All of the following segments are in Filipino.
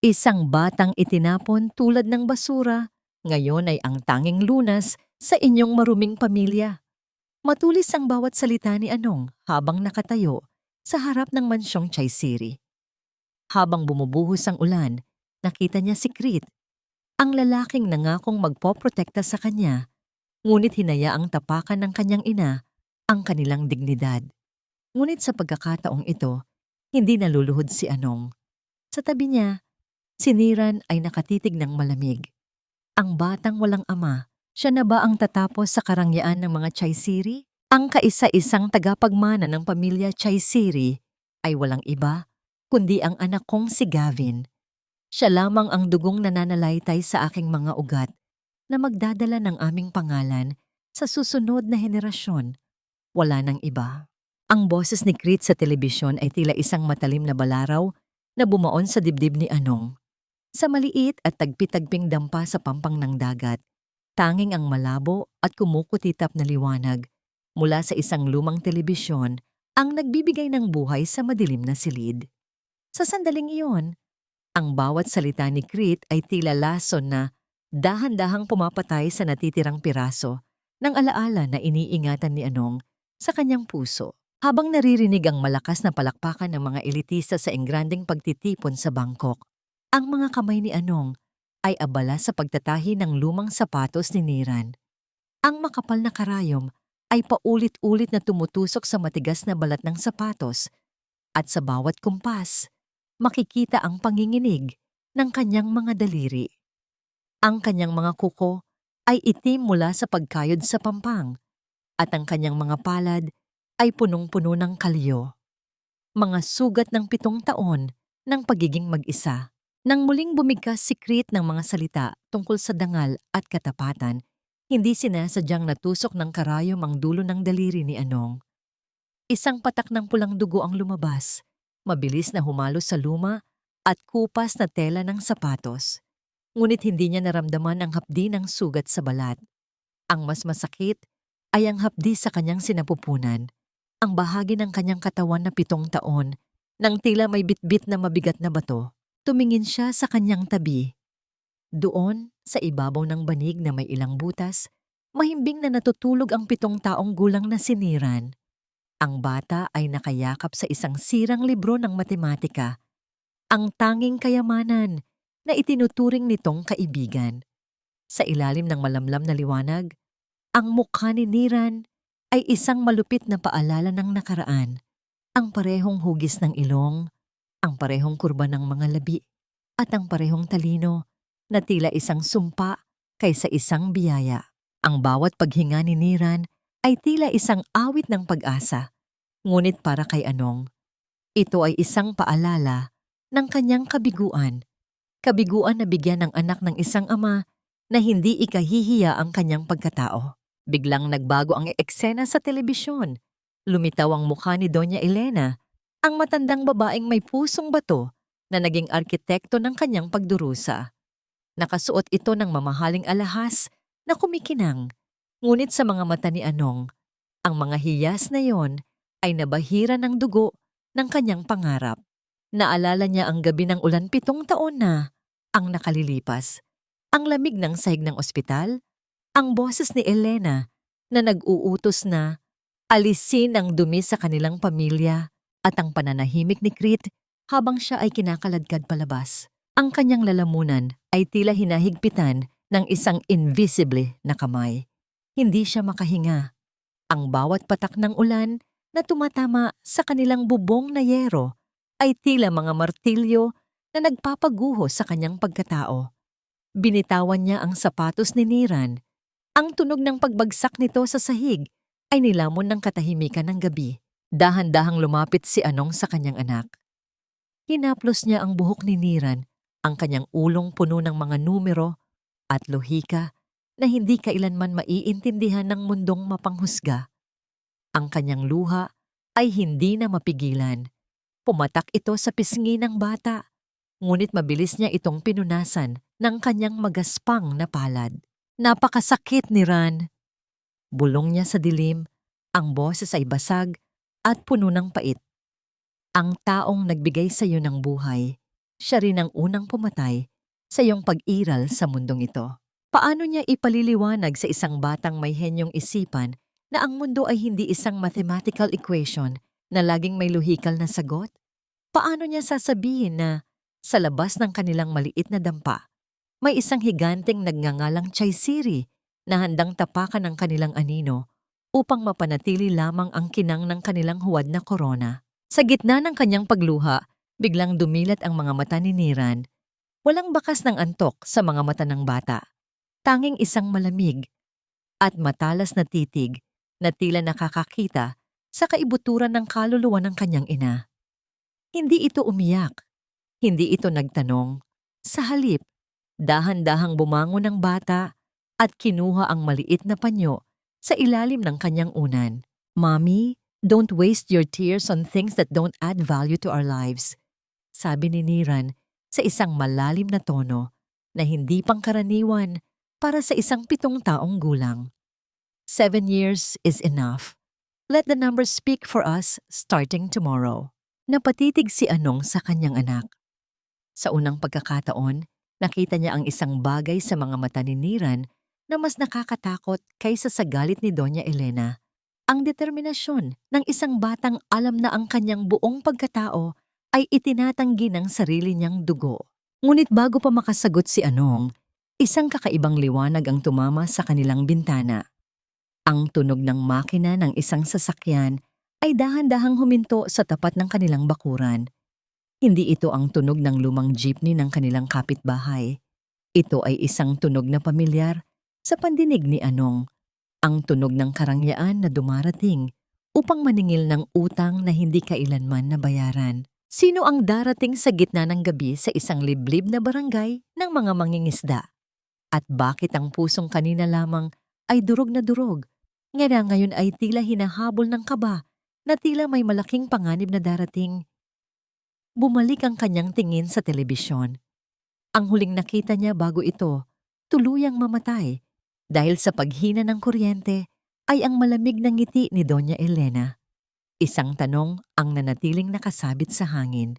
Isang batang itinapon tulad ng basura, ngayon ay ang tanging lunas sa inyong maruming pamilya. Matulis ang bawat salita ni Anong habang nakatayo sa harap ng mansyong Chaysiri. Habang bumubuhos ang ulan, nakita niya si Krit, ang lalaking nangakong magpoprotekta sa kanya, ngunit hinayaang tapakan ng kanyang ina ang kanilang dignidad. Ngunit sa pagkakataong ito, hindi naluluhod si Anong. Sa tabi niya, si Niran ay nakatitig ng malamig. Ang batang walang ama, siya na ba ang tatapos sa karangyaan ng mga Chaysiri? Ang kaisa-isang tagapagmana ng pamilya Chaysiri ay walang iba, kundi ang anak kong si Gavin. Siya lamang ang dugong nananalaytay sa aking mga ugat na magdadala ng aming pangalan sa susunod na henerasyon. Wala nang iba. Ang boses ni Krit sa telebisyon ay tila isang matalim na balaraw na bumaon sa dibdib ni Anong. Sa maliit at tagpi-tagping dampa sa pampang ng dagat, tanging ang malabo at kumukutitap na liwanag mula sa isang lumang telebisyon ang nagbibigay ng buhay sa madilim na silid. Sa sandaling iyon, ang bawat salita ni Krit ay tila lason na dahan-dahang pumapatay sa natitirang piraso ng alaala na iniingatan ni Anong sa kanyang puso. Habang naririnig ang malakas na palakpakan ng mga elitista sa engrandeng pagtitipon sa Bangkok, ang mga kamay ni Anong ay abala sa pagtatahi ng lumang sapatos ni Niran. Ang makapal na karayom ay paulit-ulit na tumutusok sa matigas na balat ng sapatos at sa bawat kumpas, makikita ang panginginig ng kanyang mga daliri. Ang kanyang mga kuko ay itim mula sa pagkayod sa pampang at ang kanyang mga palad ay punong-puno ng kalyo. Mga sugat ng 7 taon ng pagiging mag-isa. Nang muling bumigkas si Krit ng mga salita tungkol sa dangal at katapatan, hindi sinasadyang natusok ng karayom ang dulo ng daliri ni Anong. Isang patak ng pulang dugo ang lumabas, mabilis na humalo sa luma at kupas na tela ng sapatos. Ngunit hindi niya naramdaman ang hapdi ng sugat sa balat. Ang mas masakit ay ang hapdi sa kanyang sinapupunan, ang bahagi ng kanyang katawan na 7 taon, nang tila may bitbit na mabigat na bato. Tumingin siya sa kanyang tabi. Doon, sa ibabaw ng banig na may ilang butas, mahimbing na natutulog ang 7 taong gulang na si Niran. Ang bata ay nakayakap sa isang sirang libro ng matematika, ang tanging kayamanan na itinuturing nitong kaibigan. Sa ilalim ng malamlam na liwanag, ang mukha ni Niran ay isang malupit na paalala ng nakaraan, ang parehong hugis ng ilong, ang parehong kurba ng mga labi, at ang parehong talino na tila isang sumpa kaysa isang biyaya. Ang bawat paghinga ni Niran ay tila isang awit ng pag-asa, ngunit para kay Anong, ito ay isang paalala ng kanyang kabiguan. Kabiguan na bigyan ng anak ng isang ama na hindi ikahihiya ang kanyang pagkatao. Biglang nagbago ang eksena sa telebisyon. Lumitaw ang mukha ni Doña Elena, ang matandang babaeng may pusong bato na naging arkitekto ng kanyang pagdurusa. Nakasuot ito ng mamahaling alahas na kumikinang, ngunit sa mga mata ni Anong, ang mga hiyas na yon ay nabahira ng dugo ng kanyang pangarap. Naalala niya ang gabi ng ulan 7 taon na ang nakalilipas, ang lamig ng sahig ng ospital, ang boses ni Elena na nag-uutos na alisin ang dumi sa kanilang pamilya at ang pananahimik ni Krit habang siya ay kinakaladkad palabas. Ang kanyang lalamunan ay tila hinahigpitan ng isang invisible na kamay. Hindi siya makahinga. Ang bawat patak ng ulan na tumatama sa kanilang bubong na yero ay tila mga martilyo na nagpapaguho sa kanyang pagkatao. Binitawan niya ang sapatos ni Niran. Ang tunog ng pagbagsak nito sa sahig ay nilamon ng katahimikan ng gabi. Dahan-dahang lumapit si Anong sa kanyang anak. Hinaplos niya ang buhok ni Niran, ang kanyang ulong puno ng mga numero at lohika na hindi kailanman maiintindihan ng mundong mapanghusga. Ang kanyang luha ay hindi na mapigilan. Pumatak ito sa pisngi ng bata, ngunit mabilis niya itong pinunasan ng kanyang magaspang na palad. Napakasakit ni Ran. Bulong niya sa dilim, ang boses ay basag at puno ng pait. Ang taong nagbigay sa iyo ng buhay, Siya rin ang unang pumatay sa iyong pag-iral sa mundong ito. Paano niya ipaliliwanag sa isang batang may henyong isipan na ang mundo ay hindi isang mathematical equation na laging may lohikal na sagot? Paano niya sasabihin na sa labas ng kanilang maliit na dampa, may isang higanteng nagngangalang Chaisiri na handang tapakan ang kanilang anino upang mapanatili lamang ang kinang ng kanilang huwad na korona? Sa gitna ng kanyang pagluha, biglang dumilat ang mga mata ni Niran. Walang bakas ng antok sa mga mata ng bata. Tanging isang malamig at matalas na titig na tila nakakakita sa kaibuturan ng kaluluwa ng kanyang ina. Hindi ito umiyak. Hindi ito nagtanong. Sa halip, dahan-dahang bumangon ang bata at kinuha ang maliit na panyo sa ilalim ng kanyang unan. "Mommy, don't waste your tears on things that don't add value to our lives," sabi ni Niran sa isang malalim na tono na hindi pangkaraniwan para sa isang 7 taong gulang. 7 years is enough. Let the numbers speak for us starting tomorrow. Napatitig si Anong sa kanyang anak. Sa unang pagkakataon, nakita niya ang isang bagay sa mga mata ni Niran na mas nakakatakot kaysa sa galit ni Doña Elena. Ang determinasyon ng isang batang alam na ang kanyang buong pagkatao ay itinatanggi ng sarili niyang dugo. Ngunit bago pa makasagot si Anong, isang kakaibang liwanag ang tumama sa kanilang bintana. Ang tunog ng makina ng isang sasakyan ay dahan-dahang huminto sa tapat ng kanilang bakuran. Hindi ito ang tunog ng lumang jeepney ng kanilang kapitbahay. Ito ay isang tunog na pamilyar sa pandinig ni Anong. Ang tunog ng karangyaan na dumarating upang maningil ng utang na hindi kailanman nabayaran. Sino ang darating sa gitna ng gabi sa isang liblib na barangay ng mga mangingisda? At bakit ang pusong kanina lamang ay durog na durog, ngayon ay tila hinahabol ng kaba na tila may malaking panganib na darating? Bumalik ang kanyang tingin sa telebisyon. Ang huling nakita niya bago ito, tuluyang mamatay dahil sa paghina ng kuryente ay ang malamig na ngiti ni Doña Elena. Isang tanong ang nanatiling nakasabit sa hangin.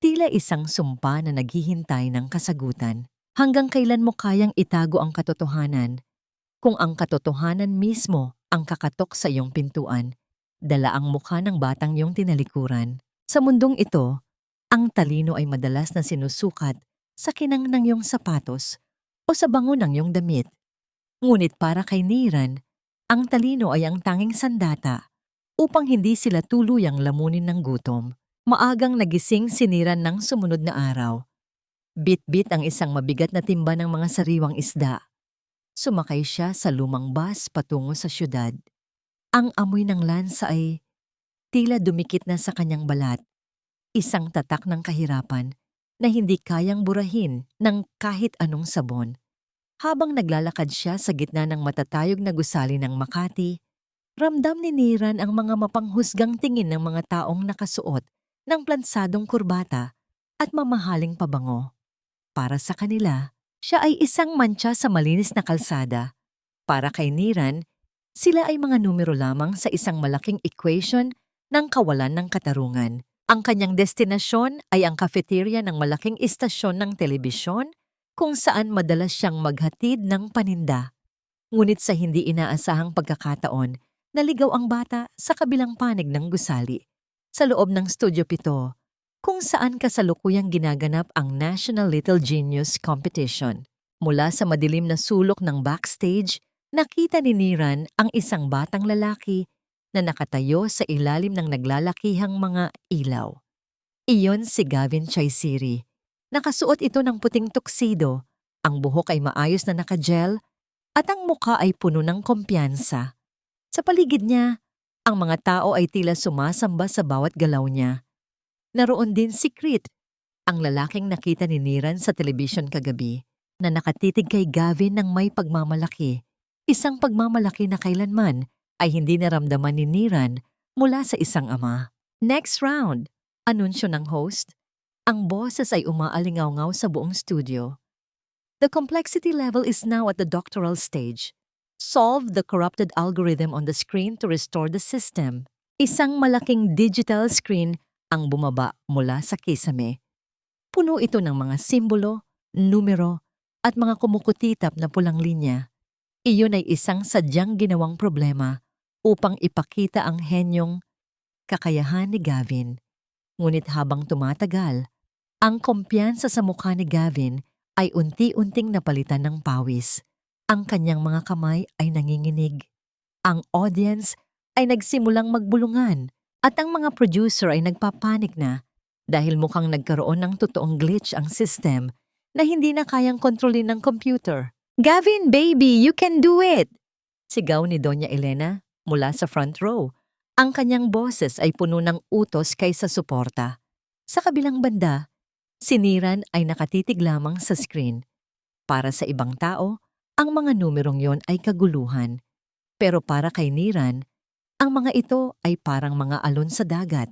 Tila isang sumpa na naghihintay ng kasagutan. Hanggang kailan mo kayang itago ang katotohanan? Kung ang katotohanan mismo ang kakatok sa iyong pintuan, dala ang mukha ng batang iyong tinalikuran. Sa mundong ito, ang talino ay madalas na sinusukat sa kinang ng iyong sapatos o sa bango ng iyong damit. Ngunit para kay Niran, ang talino ay ang tanging sandata upang hindi sila tuluyang lamunin ng gutom. Maagang nagising si Niran ng sumunod na araw. Bit-bit ang isang mabigat na timba ng mga sariwang isda. Sumakay siya sa lumang bus patungo sa syudad. Ang amoy ng lansa ay tila dumikit na sa kanyang balat. Isang tatak ng kahirapan na hindi kayang burahin ng kahit anong sabon. Habang naglalakad siya sa gitna ng matatayog na gusali ng Makati, ramdam ni Niran ang mga mapanghusgang tingin ng mga taong nakasuot ng plansadong kurbata at mamahaling pabango. Para sa kanila, siya ay isang mantsa sa malinis na kalsada. Para kay Niran, sila ay mga numero lamang sa isang malaking equation ng kawalan ng katarungan. Ang kanyang destinasyon ay ang cafeteria ng malaking istasyon ng telebisyon kung saan madalas siyang maghatid ng paninda. Ngunit sa hindi inaasahang pagkakataon, naligaw ang bata sa kabilang panig ng gusali, sa loob ng Studio 7, kung saan kasalukuyang ginaganap ang National Little Genius Competition. Mula sa madilim na sulok ng backstage, nakita ni Niran ang isang batang lalaki na nakatayo sa ilalim ng naglalakihang mga ilaw. Iyon si Gavin Chaisiri. Nakasuot ito ng puting tuxedo, ang buhok ay maayos na nakagel, at ang mukha ay puno ng kumpiyansa. Sa paligid niya, ang mga tao ay tila sumasamba sa bawat galaw niya. Naroon din si Krit, ang lalaking nakita ni Niran sa telebisyon kagabi, na nakatitig kay Gavin ng may pagmamalaki. Isang pagmamalaki na kailanman ay hindi naramdaman ni Niran mula sa isang ama. Next round, anunsyo ng host. Ang boses ay umaalingaw-ngaw sa buong studio. The complexity level is now at the doctoral stage. Solve the corrupted algorithm on the screen to restore the system. Isang malaking digital screen ang bumaba mula sa kisame. Puno ito ng mga simbolo, numero, at mga kumukutitap na pulang linya. Iyon ay isang sadyang ginawang problema upang ipakita ang henyong kakayahan ni Gavin. Ngunit habang tumatagal, ang kumpiyansa sa mukha ni Gavin ay unti-unting napalitan ng pawis. Ang kanyang mga kamay ay nanginginig. Ang audience ay nagsimulang magbulungan at ang mga producer ay nagpapanik na dahil mukhang nagkaroon ng totoong glitch ang system na hindi na kayang kontrolin ng computer. "Gavin, baby, you can do it!" Sigaw ni Doña Elena mula sa front row. Ang kanyang boses ay puno ng utos kaysa suporta. Sa kabilang banda, si Niran ay nakatitig lamang sa screen. Para sa ibang tao, ang mga numerong yon ay kaguluhan. Pero para kay Niran, ang mga ito ay parang mga alon sa dagat.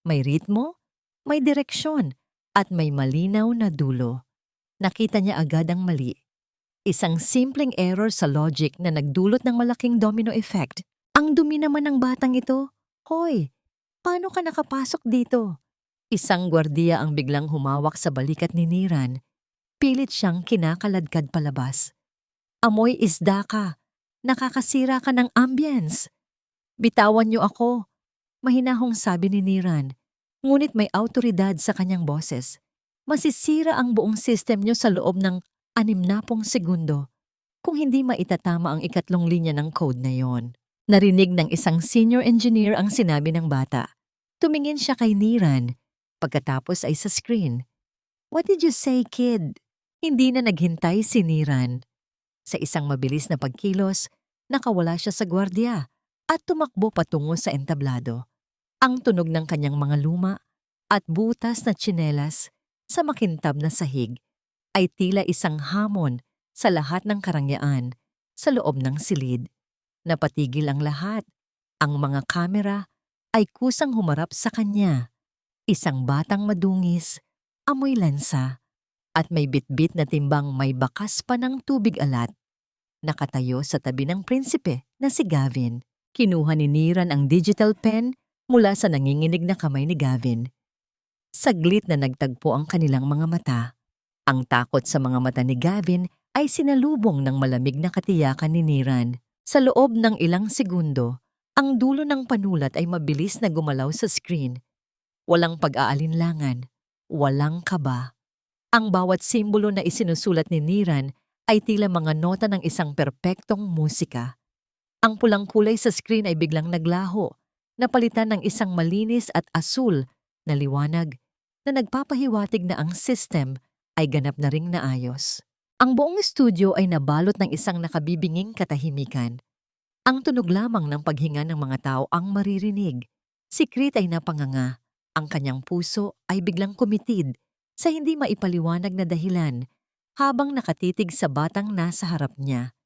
May ritmo, may direksyon, at may malinaw na dulo. Nakita niya agad ang mali. Isang simpleng error sa logic na nagdulot ng malaking domino effect. Ang dumi naman ng batang ito. "Hoy, paano ka nakapasok dito?" Isang gwardiya ang biglang humawak sa balikat ni Niran. Pilit siyang kinakaladkad palabas. "Amoy isda ka. Nakakasira ka ng ambience." "Bitawan niyo ako," mahinahong sabi ni Niran. Ngunit may awtoridad sa kanyang boses. "Masisira ang buong system niyo sa loob ng 60 segundo kung hindi maitatama ang ikatlong linya ng code na yon." Narinig ng isang senior engineer ang sinabi ng bata. Tumingin siya kay Niran. Pagkatapos ay sa screen. "What did you say, kid?" Hindi na naghintay si Niran. Sa isang mabilis na pagkilos, nakawala siya sa gwardiya at tumakbo patungo sa entablado. Ang tunog ng kanyang mga luma at butas na tsinelas sa makintab na sahig ay tila isang hamon sa lahat ng karangyaan sa loob ng silid. Napatigil ang lahat. Ang mga kamera ay kusang humarap sa kanya. Isang batang madungis, amoy lansa, at may bitbit na timbang may bakas pa ng tubig alat. Nakatayo sa tabi ng prinsipe na si Gavin. Kinuha ni Niran ang digital pen mula sa nanginginig na kamay ni Gavin. Saglit na nagtagpo ang kanilang mga mata. Ang takot sa mga mata ni Gavin ay sinalubong ng malamig na katiyakan ni Niran. Sa loob ng ilang segundo, ang dulo ng panulat ay mabilis na gumalaw sa screen. Walang pag-aalinlangan, walang kaba. Ang bawat simbolo na isinusulat ni Niran ay tila mga nota ng isang perpektong musika. Ang pulang kulay sa screen ay biglang naglaho, napalitan ng isang malinis at asul na liwanag na nagpapahiwatig na ang system ay ganap na ring naayos. Ang buong studio ay nabalot ng isang nakabibinging katahimikan. Ang tunog lamang ng paghinga ng mga tao ang maririnig. Si Krit ay napanganga. Ang kanyang puso ay biglang kumitid sa hindi maipaliwanag na dahilan habang nakatitig sa batang nasa harap niya.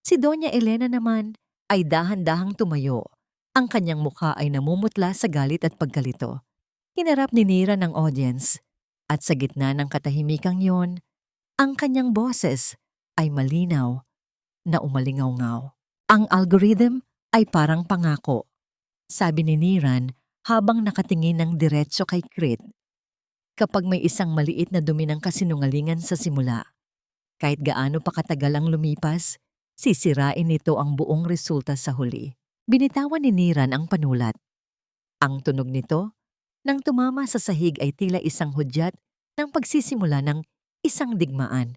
Si Doña Elena naman ay dahan-dahang tumayo. Ang kanyang mukha ay namumutla sa galit at pagkalito. Hinarap ni Niran ang audience. At sa gitna ng katahimikang yon, ang kanyang boses ay malinaw na umalingaw-ngaw. "Ang algorithm ay parang pangako," sabi ni Niran habang nakatingin ng diretso kay Krit. "Kapag may isang maliit na dumi ng kasinungalingan sa simula, kahit gaano pa katagal ang lumipas, sisirain nito ang buong resulta sa huli." Binitawan ni Niran ang panulat. Ang tunog nito, nang tumama sa sahig ay tila isang hudyat ng pagsisimula ng isang digmaan.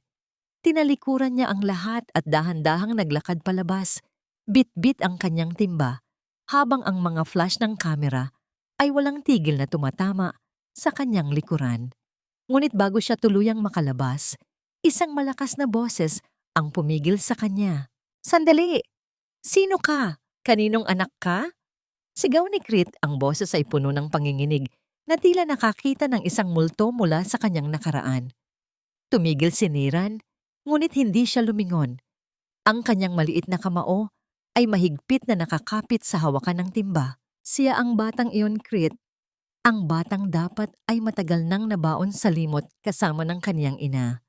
Tinalikuran niya ang lahat at dahan-dahang naglakad palabas. Bit-bit ang kanyang timba, habang ang mga flash ng kamera ay walang tigil na tumatama sa kanyang likuran. Ngunit bago siya tuluyang makalabas, isang malakas na boses ang pumigil sa kanya. "Sandali! Sino ka? Kaninong anak ka?" Sigaw ni Krit. Ang boses ay puno ng panginginig na tila nakakita ng isang multo mula sa kanyang nakaraan. Tumigil si Niran, ngunit hindi siya lumingon. Ang kanyang maliit na kamao ay mahigpit na nakakapit sa hawakan ng timba. Siya ang batang iyon, Krit. Ang batang dapat ay matagal nang nabaon sa limot kasama ng kaniyang ina.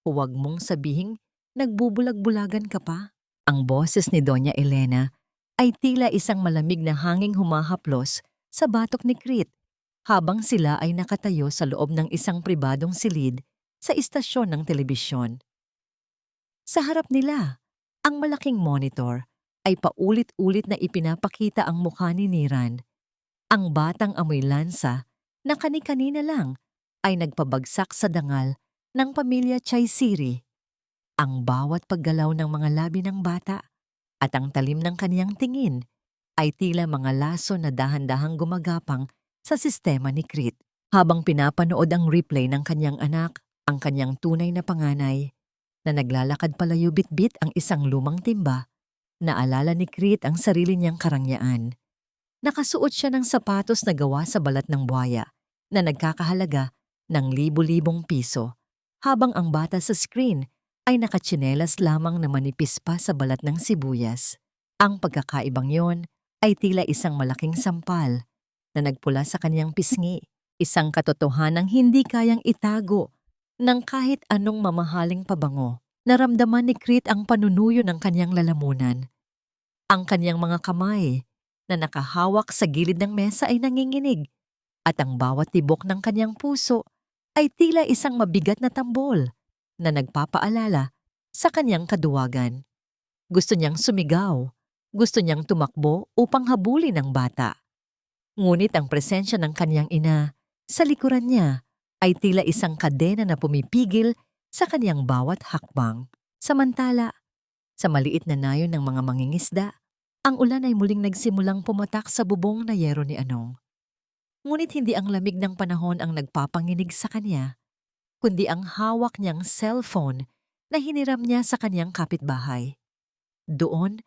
"Huwag mong sabihing nagbubulag-bulagan ka pa." Ang boses ni Doña Elena ay tila isang malamig na hanging humahaplos sa batok ni Krit habang sila ay nakatayo sa loob ng isang pribadong silid sa istasyon ng telebisyon. Sa harap nila, ang malaking monitor ay paulit-ulit na ipinapakita ang mukha ni Niran, ang batang amoy lansa na kani-kanina lang ay nagpabagsak sa dangal ng pamilya Chaisiri. Ang bawat paggalaw ng mga labi ng bata at ang talim ng kaniyang tingin ay tila mga laso na dahan-dahang gumagapang sa sistema ni Krit. Habang pinapanood ang replay ng kanyang anak, ang kanyang tunay na panganay, na naglalakad palayo bitbit ang isang lumang timba, naalala ni Krit ang sarili niyang karangyaan. Nakasuot siya ng sapatos na gawa sa balat ng buhaya na nagkakahalaga ng libo-libong piso, habang ang bata sa screen ay nakatsinelas lamang na manipis pa sa balat ng sibuyas. Ang pagkakaibang yon ay tila isang malaking sampal na nagpula sa kaniyang pisngi, isang katotohanang hindi kayang itago ng kahit anong mamahaling pabango. Naramdaman ni Krit ang panunuyo ng kaniyang lalamunan. Ang kaniyang mga kamay na nakahawak sa gilid ng mesa ay nanginginig, at ang bawat tibok ng kaniyang puso ay tila isang mabigat na tambol na nagpapaalala sa kaniyang kaduwagan. Gusto niyang sumigaw, gusto niyang tumakbo upang habulin ang bata. Ngunit ang presensya ng kaniyang ina sa likuran niya ay tila isang kadena na pumipigil sa kaniyang bawat hakbang. Samantala, sa maliit na nayon ng mga mangingisda, ang ulan ay muling nagsimulang pumatak sa bubong na yero ni Anong. Ngunit hindi ang lamig ng panahon ang nagpapanginig sa kanya, kundi ang hawak niyang cellphone na hiniram niya sa kaniyang kapitbahay. Doon,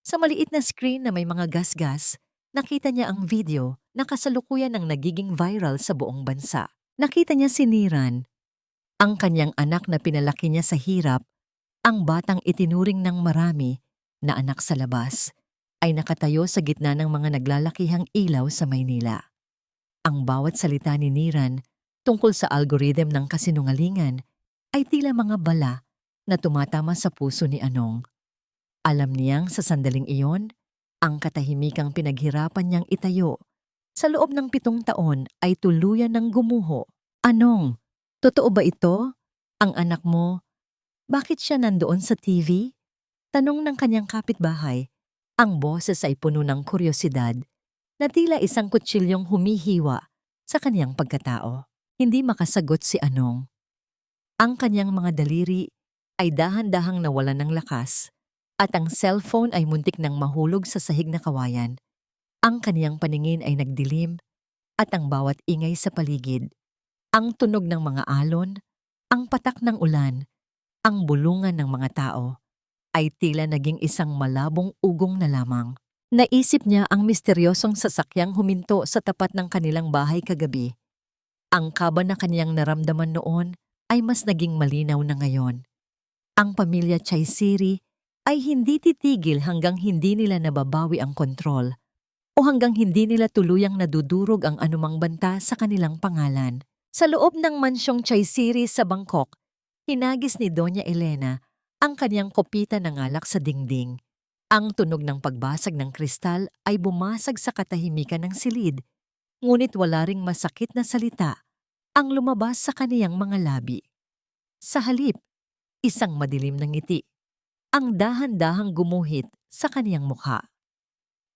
sa maliit na screen na may mga gasgas, nakita niya ang video na kasalukuyan ng nagiging viral sa buong bansa. Nakita niya si Niran, ang kanyang anak na pinalaki niya sa hirap, ang batang itinuring ng marami na anak sa labas, ay nakatayo sa gitna ng mga naglalakihang ilaw sa Maynila. Ang bawat salita ni Niran tungkol sa algorithm ng kasinungalingan ay tila mga bala na tumatama sa puso ni Anong. Alam niyang sa sandaling iyon, ang katahimikang pinaghirapan niyang itayo sa loob ng 7 taon ay tuluyan ng gumuho. Anong, totoo ba ito? Ang anak mo, bakit siya nandoon sa TV? Tanong ng kanyang kapitbahay. Ang boses ay puno ng kuryosidad na tila isang kutsilyong humihiwa sa kanyang pagkatao. Hindi makasagot si Anong. Ang kanyang mga daliri ay dahan-dahang nawalan ng lakas at ang cellphone ay muntik nang mahulog sa sahig na kawayan. Ang kaniyang paningin ay nagdilim at ang bawat ingay sa paligid, ang tunog ng mga alon, ang patak ng ulan, ang bulungan ng mga tao, ay tila naging isang malabong ugong na lamang. Naisip niya ang misteryosong sasakyang huminto sa tapat ng kanilang bahay kagabi. Ang kaba na kaniyang naramdaman noon ay mas naging malinaw na ngayon. Ang pamilya Chaisiri ay hindi titigil hanggang hindi nila nababawi ang kontrol o hanggang hindi nila tuluyang nadudurog ang anumang banta sa kanilang pangalan. Sa loob ng mansyong Chaisiri sa Bangkok, hinagis ni Doña Elena ang kaniyang kopita ng alak sa dingding. Ang tunog ng pagbasag ng kristal ay bumasag sa katahimikan ng silid, ngunit wala ring masakit na salita ang lumabas sa kaniyang mga labi. Sa halip, isang madilim na ngiti ang dahan-dahang gumuhit sa kaniyang mukha.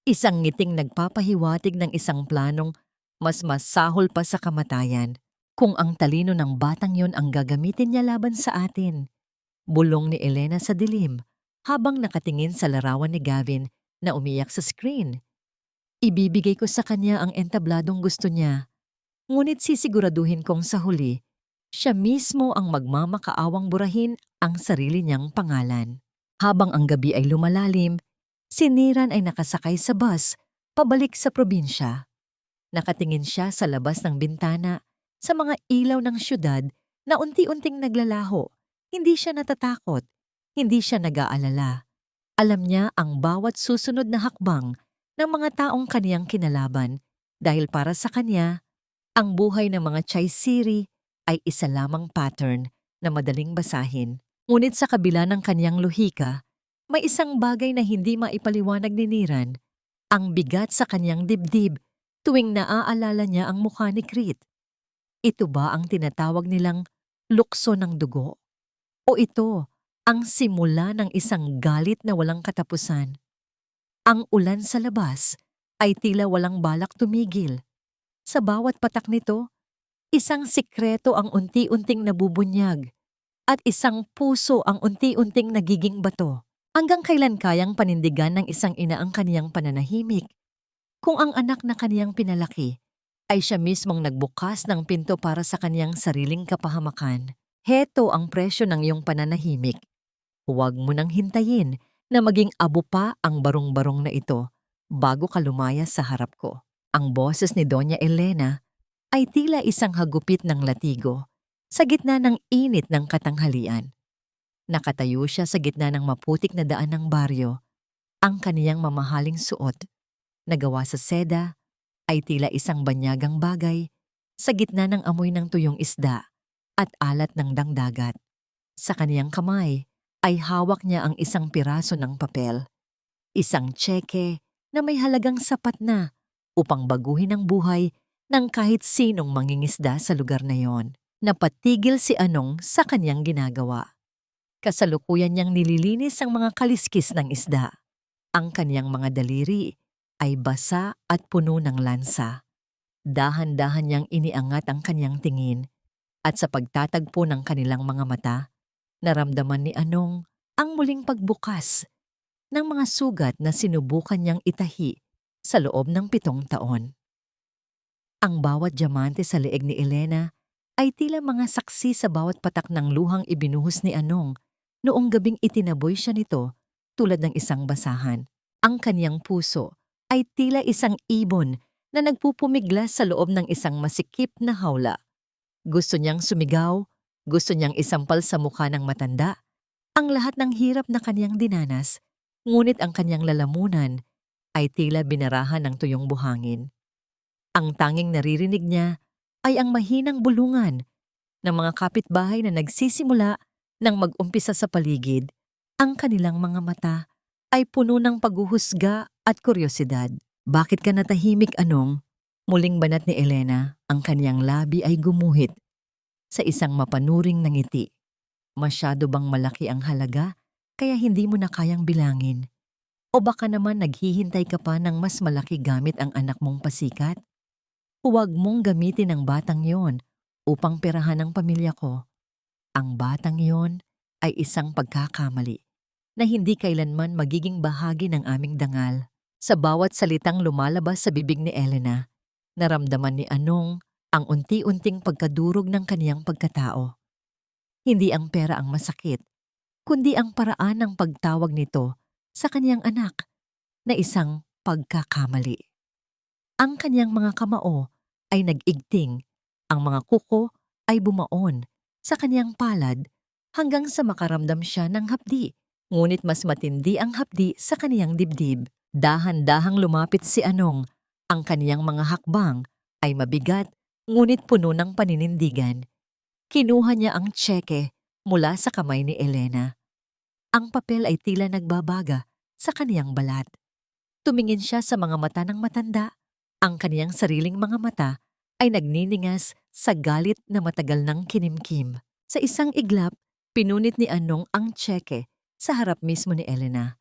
Isang ngiting nagpapahiwatig ng isang planong mas masahol pa sa kamatayan kung ang talino ng batang yon ang gagamitin niya laban sa atin. Bulong ni Elena sa dilim habang nakatingin sa larawan ni Gavin na umiyak sa screen. Ibibigay ko sa kanya ang entabladong gusto niya, ngunit sisiguraduhin kong sa huli, siya mismo ang magmamakaawang burahin ang sarili niyang pangalan. Habang ang gabi ay lumalalim, si Niran ay nakasakay sa bus pabalik sa probinsya. Nakatingin siya sa labas ng bintana sa mga ilaw ng syudad na unti-unting naglalaho. Hindi siya natatakot, hindi siya nag-aalala. Alam niya ang bawat susunod na hakbang ng mga taong kaniyang kinalaban dahil para sa kanya, ang buhay ng mga Chaisiri ay isa lamang pattern na madaling basahin. Ngunit sa kabila ng kaniyang lohika, may isang bagay na hindi maipaliwanag ni Niran, ang bigat sa kaniyang dibdib tuwing naaalala niya ang mukha ni Crete. Ito ba ang tinatawag nilang lukso ng dugo? O ito ang simula ng isang galit na walang katapusan? Ang ulan sa labas ay tila walang balak tumigil. Sa bawat patak nito, isang sikreto ang unti-unting nabubunyag at isang puso ang unti-unting nagiging bato. Hanggang kailan kayang panindigan ng isang ina ang kaniyang pananahimik kung ang anak na kaniyang pinalaki ay siya mismong nagbukas ng pinto para sa kaniyang sariling kapahamakan? Heto ang presyo ng iyong pananahimik. Huwag mo nang hintayin na maging abo pa ang barong-barong na ito bago ka lumayas sa harap ko. Ang boses ni Doña Elena ay tila isang hagupit ng latigo sa gitna ng init ng katanghalian. Nakatayo siya sa gitna ng maputik na daan ng baryo. Ang kaniyang mamahaling suot na gawa sa seda ay tila isang banyagang bagay sa gitna ng amoy ng tuyong isda at alat ng dangdagat. Sa kaniyang kamay ay hawak niya ang isang piraso ng papel, isang tseke na may halagang sapat na upang baguhin ang buhay ng kahit sinong mangingisda sa lugar na yon. Napatigil si Anong sa kaniyang ginagawa. Kasalukuyan niyang nililinis ang mga kaliskis ng isda. Ang kaniyang mga daliri ay basa at puno ng lansa. Dahan-dahan niyang iniangat ang kaniyang tingin at sa pagtatagpo ng kanilang mga mata, naramdaman ni Anong ang muling pagbukas ng mga sugat na sinubukan niyang itahi sa loob ng 7 taon. Ang bawat diamante sa leeg ni Elena ay tila mga saksi sa bawat patak ng luhang ibinuhos ni Anong noong gabing itinaboy siya nito tulad ng isang basahan. Ang kaniyang puso ay tila isang ibon na nagpupumiglas sa loob ng isang masikip na hawla. Gusto niyang sumigaw, gusto niyang isampal sa mukha ng matanda ang lahat ng hirap na kaniyang dinanas, ngunit ang kaniyang lalamunan ay tila binarahan ng tuyong buhangin. Ang tanging naririnig niya ay ang mahinang bulungan ng mga kapitbahay na nagsisimula ng mag-umpisa sa paligid. Ang kanilang mga mata ay puno ng paghuhusga at kuryosidad. Bakit ka natahimik, Anong? Muling banat ni Elena, ang kaniyang labi ay gumuhit sa isang mapanuring na ngiti. Masyado bang malaki ang halaga kaya hindi mo na kayang bilangin? O baka naman naghihintay ka pa ng mas malaki gamit ang anak mong pasikat? Huwag mong gamitin ang batang yon upang perahan ang pamilya ko. Ang batang yon ay isang pagkakamali na hindi kailanman magiging bahagi ng aming dangal. Sa bawat salitang lumalabas sa bibig ni Elena, naramdaman ni Anong ang unti-unting pagkadurog ng kaniyang pagkatao. Hindi ang pera ang masakit, kundi ang paraan ng pagtawag nito sa kaniyang anak na isang pagkakamali. Ang kaniyang mga kamao ay nag-igting, ang mga kuko ay bumaon sa kaniyang palad hanggang sa makaramdam siya ng hapdi. Ngunit mas matindi ang hapdi sa kaniyang dibdib. Dahan-dahang lumapit si Anong. Ang kaniyang mga hakbang ay mabigat ngunit puno ng paninindigan. Kinuha niya ang tseke mula sa kamay ni Elena. Ang papel ay tila nagbabaga sa kaniyang balat. Tumingin siya sa mga mata ng matanda. Ang kaniyang sariling mga mata ay nagniningas sa galit na matagal ng kinimkim. Sa isang iglap, pinunit ni Anong ang tseke sa harap mismo ni Elena.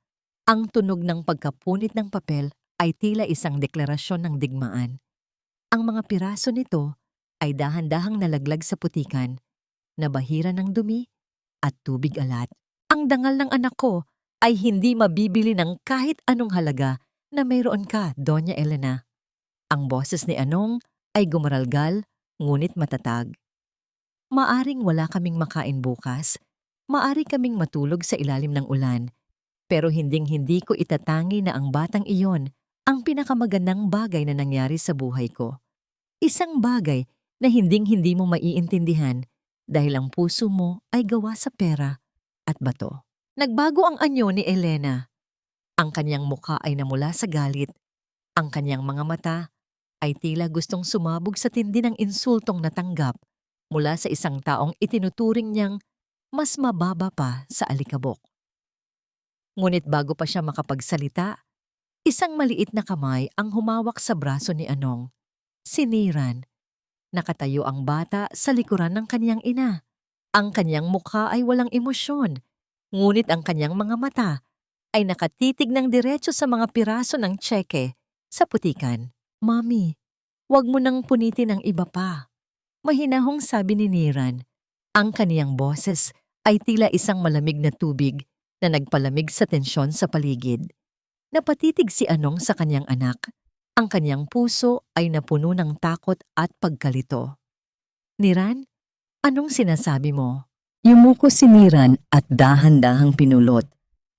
Ang tunog ng pagkapunit ng papel ay tila isang deklarasyon ng digmaan. Ang mga piraso nito ay dahan-dahang nalaglag sa putikan, nabahira ng dumi at tubig alat. Ang dangal ng anak ko ay hindi mabibili ng kahit anong halaga na mayroon ka, Doña Elena. Ang boses ni Anong ay gumaralgal ngunit matatag. Maaring wala kaming makain bukas, maari kaming matulog sa ilalim ng ulan, pero hinding-hindi ko itatangi na ang batang iyon ang pinakamagandang bagay na nangyari sa buhay ko. Isang bagay na hinding-hindi mo maiintindihan dahil ang puso mo ay gawa sa pera at bato. Nagbago ang anyo ni Elena. Ang kanyang mukha ay namula sa galit. Ang kanyang mga mata ay tila gustong sumabog sa tindi ng insultong natanggap mula sa isang taong itinuturing niyang mas mababa pa sa alikabok. Ngunit bago pa siya makapagsalita, Isang maliit na kamay ang humawak sa braso ni Anong. Siniran. Nakatayo ang bata sa likuran ng kanyang ina. Ang kanyang mukha ay walang emosyon, ngunit ang kanyang mga mata ay nakatitig ng diretso sa mga piraso ng tseke sa putikan. Mami, wag mo nang punitin ang iba pa. Mahinahong sabi ni Niran. Ang kaniyang boses ay tila isang malamig na tubig na nagpalamig sa tensyon sa paligid. Napatitig si Anong sa kanyang anak. Ang kanyang puso ay napuno ng takot at pagkalito. Niran, anong sinasabi mo? Yumuko si Niran at dahan-dahang pinulot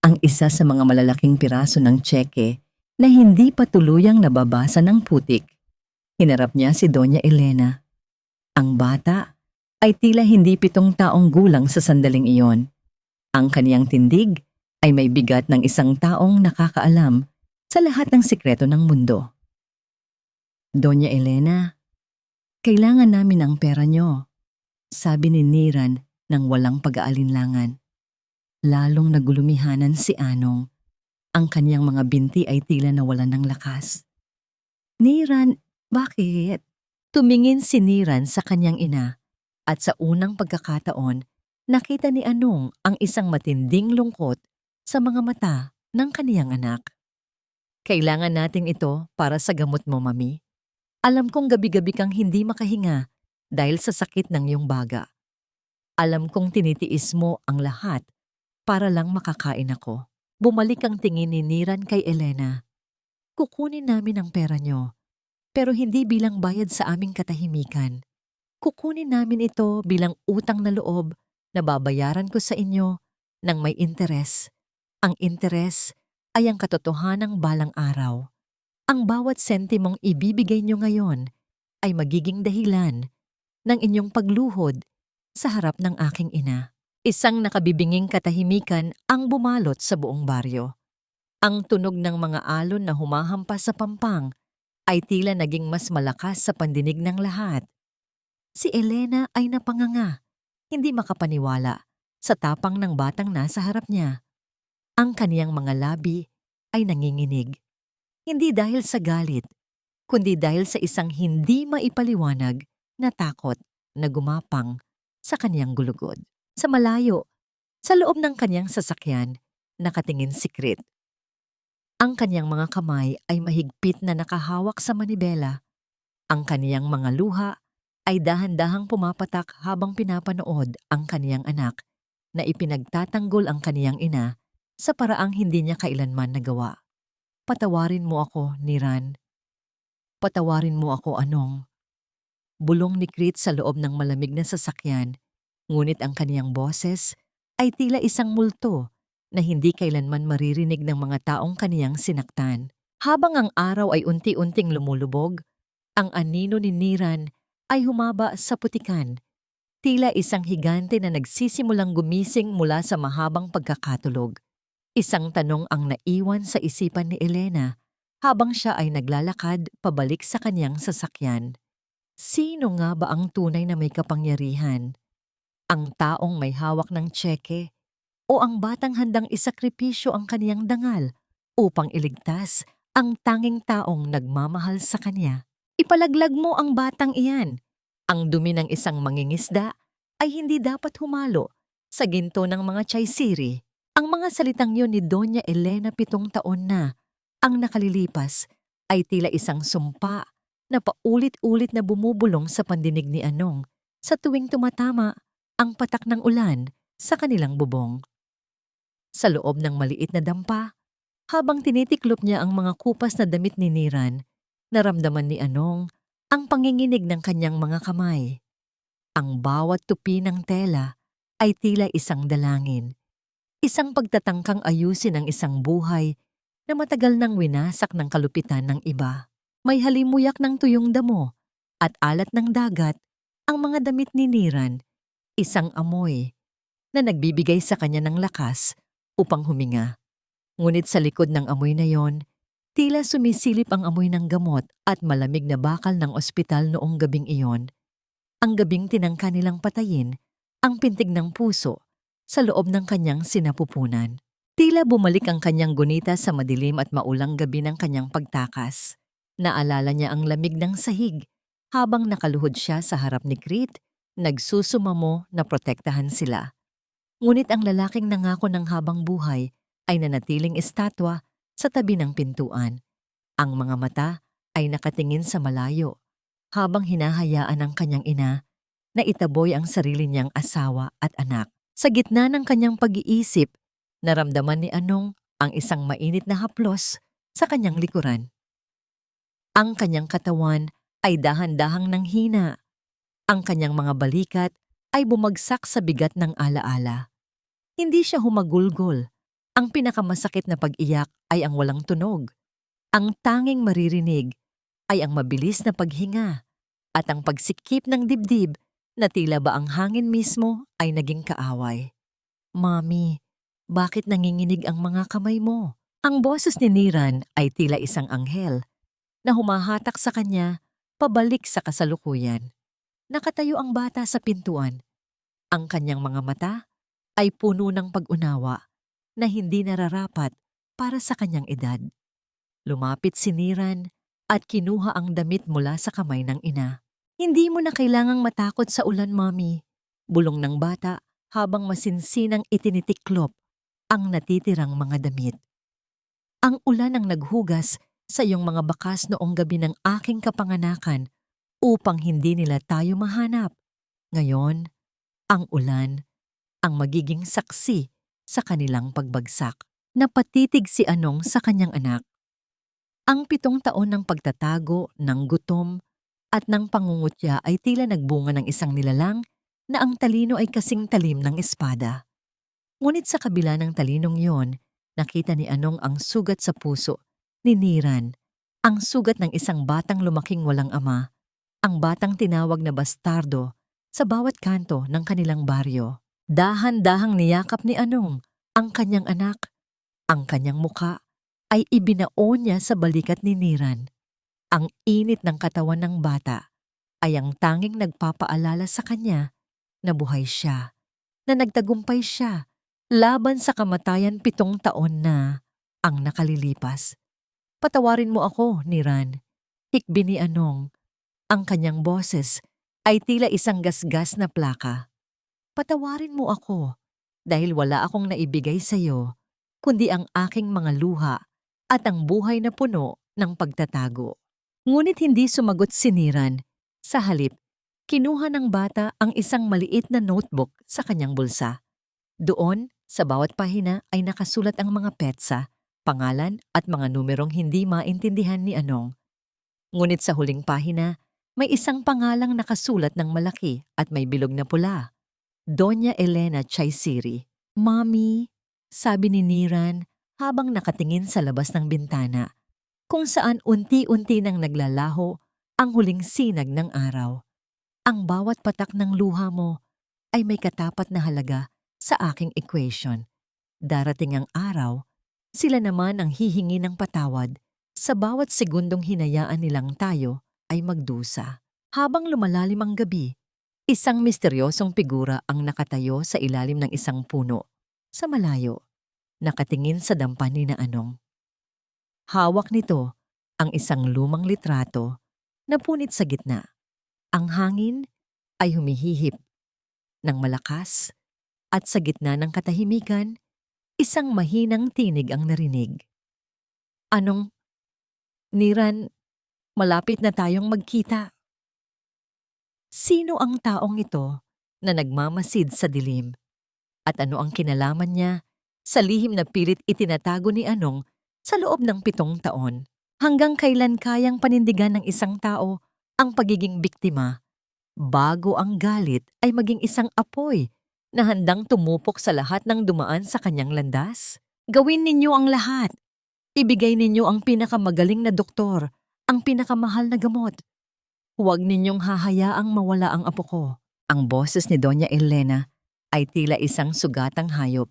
ang isa sa mga malalaking piraso ng tseke na hindi pa tuluyang nababasa ng putik. Hinarap niya si Doña Elena. Ang bata ay tila hindi 7 taong gulang sa sandaling iyon. Ang kaniyang tindig ay may bigat ng isang taong nakakaalam sa lahat ng sikreto ng mundo. Doña Elena, kailangan namin ang pera niyo, sabi ni Niran nang walang pag-aalinlangan. Lalong nagulumihanan si Anong. Ang kaniyang mga binti ay tila nawalan ng lakas. Niran, bakit? Tumingin si Niran sa kanyang ina at sa unang pagkakataon, nakita ni Anong ang isang matinding lungkot sa mga mata ng kaniyang anak. Kailangan natin ito para sa gamot mo, Mami. Alam kong gabi-gabi kang hindi makahinga dahil sa sakit ng iyong baga. Alam kong tinitiis mo ang lahat para lang makakain ako. Bumalik ang tingin ni Niran kay Elena. Kukunin namin ang pera niyo, pero hindi bilang bayad sa aming katahimikan. Kukunin namin ito bilang utang na loob na babayaran ko sa inyo ng may interes. Ang interes ay ang katotohanang balang araw. Ang bawat sentimong ibibigay niyo ngayon ay magiging dahilan ng inyong pagluhod sa harap ng aking ina. Isang nakabibinging katahimikan ang bumalot sa buong baryo. Ang tunog ng mga alon na humahampas sa pampang ay tila naging mas malakas sa pandinig ng lahat. Si Elena ay napanganga, hindi makapaniwala sa tapang ng batang nasa harap niya. Ang kaniyang mga labi ay nanginginig. Hindi dahil sa galit, kundi dahil sa isang hindi maipaliwanag na takot na gumapang sa kaniyang gulugod. Sa malayo, sa loob ng kaniyang sasakyan, nakatingin si Crit. Ang kaniyang mga kamay ay mahigpit na nakahawak sa manibela. Ang kaniyang mga luha ay dahan-dahang pumapatak habang pinapanood ang kaniyang anak na ipinagtatanggol ang kaniyang ina sa paraang hindi niya kailanman nagawa. Patawarin mo ako, Niran. Patawarin mo ako, Anong. Bulong ni Crit sa loob ng malamig na sasakyan, ngunit ang kaniyang boses ay tila isang multo na hindi kailanman maririnig ng mga taong kaniyang sinaktan. Habang ang araw ay unti-unting lumulubog, ang anino ni Niran ay humaba sa putikan, tila isang higante na nagsisimulang gumising mula sa mahabang pagkakatulog. Isang tanong ang naiwan sa isipan ni Elena habang siya ay naglalakad pabalik sa kanyang sasakyan. Sino nga ba ang tunay na may kapangyarihan? Ang taong may hawak ng tseke o ang batang handang isakripisyo ang kaniyang dangal upang iligtas ang tanging taong nagmamahal sa kanya? Ipalaglag mo ang batang iyan. Ang dumi ng isang mangingisda ay hindi dapat humalo sa ginto ng mga tsaysiri. Ang mga salitang yun ni Doña Elena 7 taon na ang nakalilipas ay tila isang sumpa na paulit-ulit na bumubulong sa pandinig ni Anong sa tuwing tumatama ang patak ng ulan sa kanilang bubong. Sa loob ng maliit na dampa, habang tinitiklop niya ang mga kupas na damit ni Niran, naramdaman ni Anong ang panginginig ng kanyang mga kamay. Ang bawat tupi ng tela ay tila isang dalangin. Isang pagtatangkang ayusin ang isang buhay na matagal nang winasak ng kalupitan ng iba. May halimuyak ng tuyong damo at alat ng dagat ang mga damit ni Niran, isang amoy na nagbibigay sa kanya ng lakas upang huminga. Ngunit sa likod ng amoy na yon, tila sumisilip ang amoy ng gamot at malamig na bakal ng ospital noong gabing iyon. Ang gabing tinangka nilang patayin ang pintig ng puso sa loob ng kanyang sinapupunan. Tila bumalik ang kanyang gunita sa madilim at maulang gabi ng kanyang pagtakas. Naalala niya ang lamig ng sahig habang nakaluhod siya sa harap ni Crete, nagsusumamo na protektahan sila. Ngunit ang lalaking nangako ng habang buhay ay nanatiling estatwa sa tabi ng pintuan. Ang mga mata ay nakatingin sa malayo habang hinahayaan ng kanyang ina na itaboy ang sarili niyang asawa at anak. Sa gitna ng kanyang pag-iisip, naramdaman ni Anong ang isang mainit na haplos sa kanyang likuran. Ang kanyang katawan ay dahan-dahang nanghina. Ang kanyang mga balikat ay bumagsak sa bigat ng alaala. Hindi siya humagulgol. Ang pinakamasakit na pag-iyak ay ang walang tunog. Ang tanging maririnig ay ang mabilis na paghinga at ang pagsikip ng dibdib na tila ba ang hangin mismo ay naging kaaway. "Mami, bakit nanginginig ang mga kamay mo?" Ang boses ni Niran ay tila isang anghel na humahatak sa kanya pabalik sa kasalukuyan. Nakatayo ang bata sa pintuan. Ang kanyang mga mata ay puno ng pag-unawa na hindi nararapat para sa kanyang edad. Lumapit si Niran at kinuha ang damit mula sa kamay ng ina. "Hindi mo na kailangang matakot sa ulan, Mami," bulong ng bata habang masinsinang itinitiklop ang natitirang mga damit. "Ang ulan ang naghugas sa iyong mga bakas noong gabi ng aking kapanganakan upang hindi nila tayo mahanap. Ngayon, ang ulan ang magiging saksi sa kanilang pagbagsak." Napatitig si Anong sa kanyang anak. Ang 7 taon ng pagtatago, ng gutom, at ng pangungutya ay tila nagbunga ng isang nilalang na ang talino ay kasing talim ng espada. Ngunit sa kabila ng talinong yon, nakita ni Anong ang sugat sa puso ni Niran, ang sugat ng isang batang lumaking walang ama, ang batang tinawag na bastardo sa bawat kanto ng kanilang baryo. Dahan-dahang niyakap ni Anong ang kanyang anak. Ang kanyang muka ay ibinaon niya sa balikat ni Niran. Ang init ng katawan ng bata ay ang tanging nagpapaalala sa kanya na buhay siya, na nagtagumpay siya laban sa kamatayan 7 taon na ang nakalilipas. "Patawarin mo ako, Niran," hikbi ni Anong. Ang kanyang boses ay tila isang gasgas na plaka. "Patawarin mo ako dahil wala akong naibigay sa iyo kundi ang aking mga luha at ang buhay na puno ng pagtatago." Ngunit hindi sumagot si Niran. Sa halip, kinuha ng bata ang isang maliit na notebook sa kanyang bulsa. Doon, sa bawat pahina ay nakasulat ang mga petsa, pangalan at mga numerong hindi maintindihan ni Anong. Ngunit sa huling pahina, may isang pangalang nakasulat ng malaki at may bilog na pula. Doña Elena Chaysiri. "Mami," sabi ni Niran habang nakatingin sa labas ng bintana, kung saan unti-unti nang naglalaho ang huling sinag ng araw. "Ang bawat patak ng luha mo ay may katapat na halaga sa aking equation. Darating ang araw, sila naman ang hihingi ng patawad sa bawat segundong hinayaan nilang tayo ay magdusa." Habang lumalalim ang gabi, isang misteryosong figura ang nakatayo sa ilalim ng isang puno. Sa malayo, nakatingin sa dampan ni na Anong. Hawak nito ang isang lumang litrato na punit sa gitna. Ang hangin ay humihihip ng malakas at sa gitna ng katahimikan, isang mahinang tinig ang narinig. "Anong, Niran, malapit na tayong magkita." Sino ang taong ito na nagmamasid sa dilim? At ano ang kinalaman niya sa lihim na pilit itinatago ni Anong sa loob ng 7 taon? Hanggang kailan kayang panindigan ng isang tao ang pagiging biktima bago ang galit ay maging isang apoy na handang tumupok sa lahat ng dumaan sa kanyang landas? Gawin ninyo ang lahat. Ibigay ninyo ang pinakamagaling na doktor, ang pinakamahal na gamot. Huwag ninyong hahayaang mawala ang apo ko. Ang boses ni Doña Elena ay tila isang sugatang hayop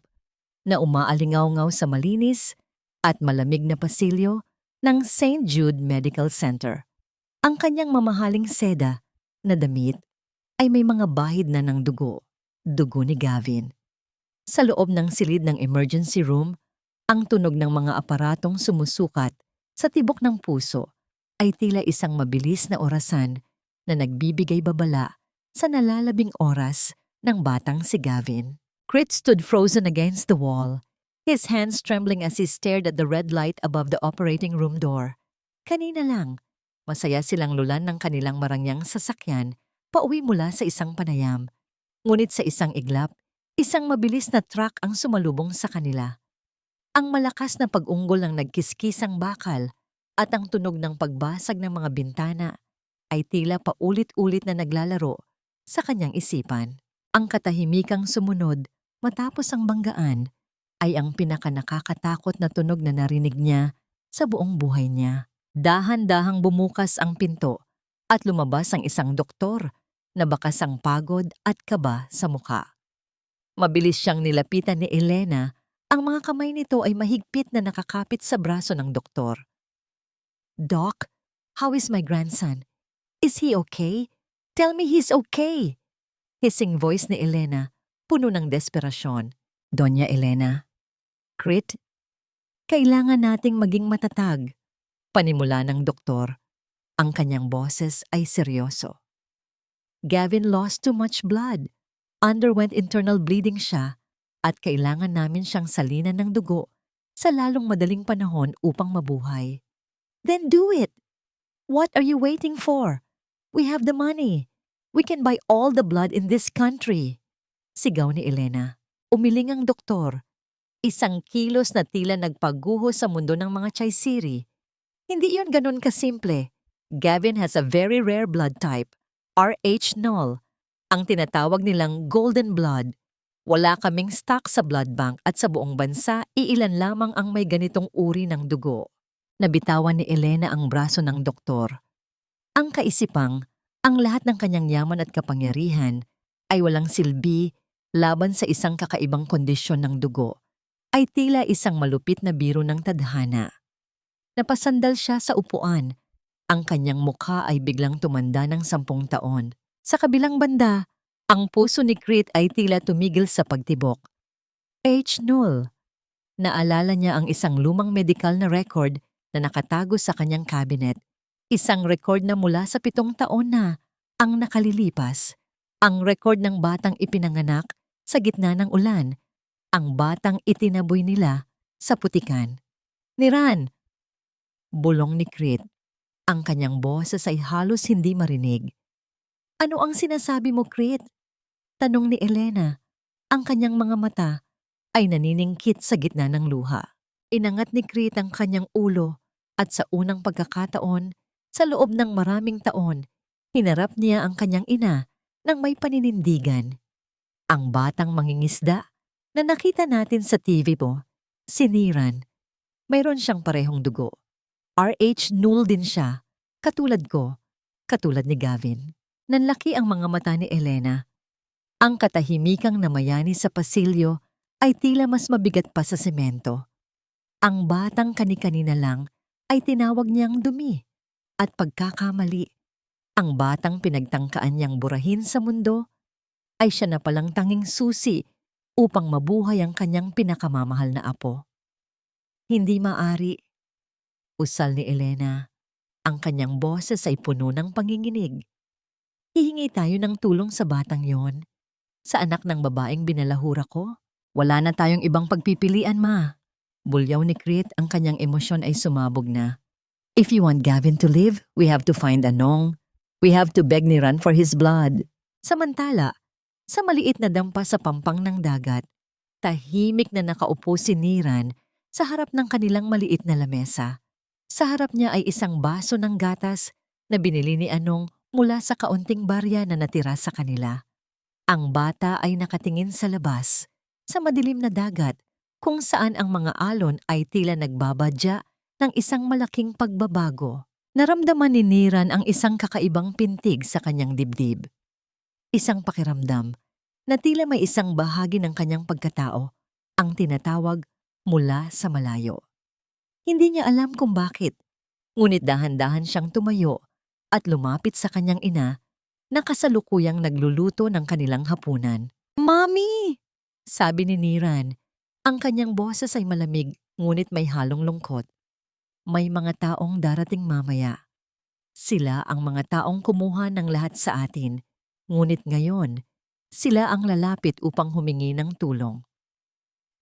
na umaalingaw-ngaw sa malinis at malamig na pasilyo ng St. Jude Medical Center. Ang kanyang mamahaling seda na damit ay may mga bahid na ng dugo, dugo ni Gavin. Sa loob ng silid ng emergency room, Ang tunog ng mga aparatong sumusukat sa tibok ng puso ay tila isang mabilis na orasan na nagbibigay babala sa nalalabing oras ng batang si Gavin. Crit stood frozen against the wall, his hands trembling as he stared at the red light above the operating room door. Kanina lang, masaya silang lulan ng kanilang marangyang sasakyan pauwi mula sa isang panayam. Ngunit sa isang iglap, isang mabilis na truck ang sumalubong sa kanila. Ang malakas na pag-unggol ng nagkiskisang bakal at ang tunog ng pagbasag ng mga bintana ay tila paulit-ulit na naglalaro sa kanyang isipan. Ang katahimikang sumunod matapos ang banggaan ay ang pinakanakakatakot na tunog na narinig niya sa buong buhay niya. Dahan-dahang bumukas ang pinto at lumabas ang isang doktor na bakas ang pagod at kaba sa mukha. Mabilis siyang nilapitan ni Elena. Ang mga kamay nito ay mahigpit na nakakapit sa braso ng doktor. "Doc, how is my grandson? Is he okay? Tell me he's okay!" Hissing voice ni Elena, puno ng desperasyon. "Doña Elena, Crit, kailangan nating maging matatag." Panimula ng doktor. Ang kanyang boses ay seryoso. "Gavin lost too much blood. Underwent internal bleeding siya at kailangan namin siyang salinan ng dugo sa lalong madaling panahon upang mabuhay." "Then do it! What are you waiting for? We have the money. We can buy all the blood in this country." Sigaw ni Elena. Umiling ang doktor. Isang kilos na tila nagpaguho sa mundo ng mga chaysiri. Hindi yun ganun kasimple. Gavin has a very rare blood type, Rh-null, ang tinatawag nilang golden blood. Wala kaming stock sa blood bank at sa buong bansa, iilan lamang ang may ganitong uri ng dugo. Nabitawan ni Elena ang braso ng doktor. Ang kaisipang, ang lahat ng kanyang yaman at kapangyarihan ay walang silbi laban sa isang kakaibang kondisyon ng dugo, ay tila isang malupit na biro ng tadhana. Napasandal siya sa upuan. Ang kanyang mukha ay biglang tumanda ng 10 taon. Sa kabilang banda, ang puso ni Crit ay tila tumigil sa pagtibok. H-null. Naalala niya ang isang lumang medikal na record na nakatago sa kanyang cabinet. Isang record na mula sa 7 taon na ang nakalilipas. Ang record ng batang ipinanganak sa gitna ng ulan. Ang batang itinaboy nila sa putikan. "Niran!" Bulong ni Crit. Ang kanyang boses ay halos hindi marinig. "Ano ang sinasabi mo, Crit?" Tanong ni Elena. Ang kanyang mga mata ay naniningkit sa gitna ng luha. Inangat ni Crit ang kanyang ulo at sa unang pagkakataon, sa loob ng maraming taon, hinarap niya ang kanyang ina ng may paninindigan. Ang batang mangingisda na nakita natin sa TV mo, si Niran. Mayroon siyang parehong dugo. Rh-null din siya, katulad ko, katulad ni Gavin. Nanlaki ang mga mata ni Elena. Ang katahimikang namayani sa pasilyo ay tila mas mabigat pa sa semento. Ang batang kani-kanina lang ay tinawag niyang dumi at pagkakamali. Ang batang pinagtangkaan niyang burahin sa mundo ay siya na palang tanging susi upang mabuhay ang kanyang pinakamamahal na apo. "Hindi maari," usal ni Elena. Ang kanyang boses ay puno ng panginginig. "Hihingi tayo ng tulong sa batang yon. Sa anak ng babaeng binalahura ko. Wala na tayong ibang pagpipilian, ma." Bulyaw ni Crit, ang kanyang emosyon ay sumabog na. "If you want Gavin to live, we have to find Anong. We have to beg Niran for his blood." Samantala, sa maliit na dampa sa pampang ng dagat, tahimik na nakaupo si Niran sa harap ng kanilang maliit na lamesa. Sa harap niya ay isang baso ng gatas na binili ni Anong mula sa kaunting barya na natira sa kanila. Ang bata ay nakatingin sa labas, sa madilim na dagat, kung saan ang mga alon ay tila nagbabadya ng isang malaking pagbabago. Naramdaman ni Niran ang isang kakaibang pintig sa kanyang dibdib. Isang pakiramdam na tila may isang bahagi ng kanyang pagkatao ang tinatawag mula sa malayo. Hindi niya alam kung bakit, ngunit dahan-dahan siyang tumayo at lumapit sa kanyang ina na kasalukuyang nagluluto ng kanilang hapunan. "Mommy!" sabi ni Niran. Ang kanyang boses ay malamig, ngunit may halong lungkot. May mga taong darating mamaya. Sila ang mga taong kumuha ng lahat sa atin, ngunit ngayon, sila ang lalapit upang humingi ng tulong.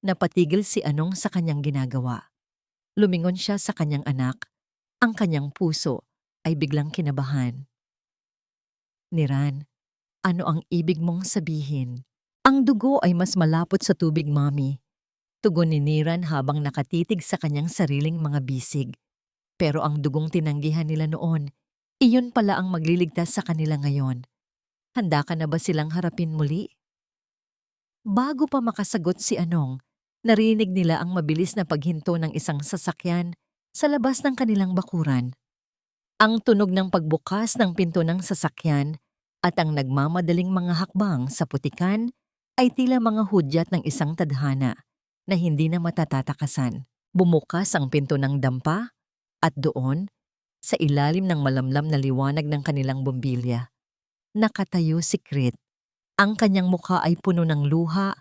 Napatigil si Anong sa kanyang ginagawa. Lumingon siya sa kanyang anak. Ang kanyang puso ay biglang kinabahan. Niran, ano ang ibig mong sabihin? Ang dugo ay mas malapot sa tubig, Mami. Tugon ni Niran habang nakatitig sa kanyang sariling mga bisig. Pero ang dugong tinanggihan nila noon, iyon pala ang magliligtas sa kanila ngayon. Handa ka na ba silang harapin muli? Bago pa makasagot si Anong, narinig nila ang mabilis na paghinto ng isang sasakyan sa labas ng kanilang bakuran. Ang tunog ng pagbukas ng pinto ng sasakyan at ang nagmamadaling mga hakbang sa putikan ay tila mga hudyat ng isang tadhana na hindi na matatatakasan. Bumukas ang pinto ng dampa at doon, sa ilalim ng malamlam na liwanag ng kanilang bombilya, nakatayo si Krit. Ang kanyang mukha ay puno ng luha,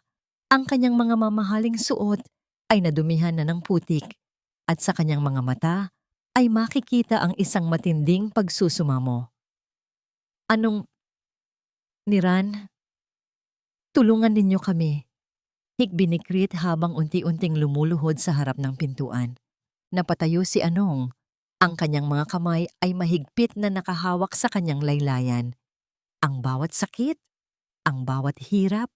ang kanyang mga mamahaling suot ay nadumihan na ng putik, at sa kanyang mga mata ay makikita ang isang matinding pagsusumamo. Anong, Niran? Tulungan ninyo kami. Hikbi ni Krit habang unti-unting lumuluhod sa harap ng pintuan. Napatayo si Anong. Ang kanyang mga kamay ay mahigpit na nakahawak sa kanyang laylayan. Ang bawat sakit, ang bawat hirap,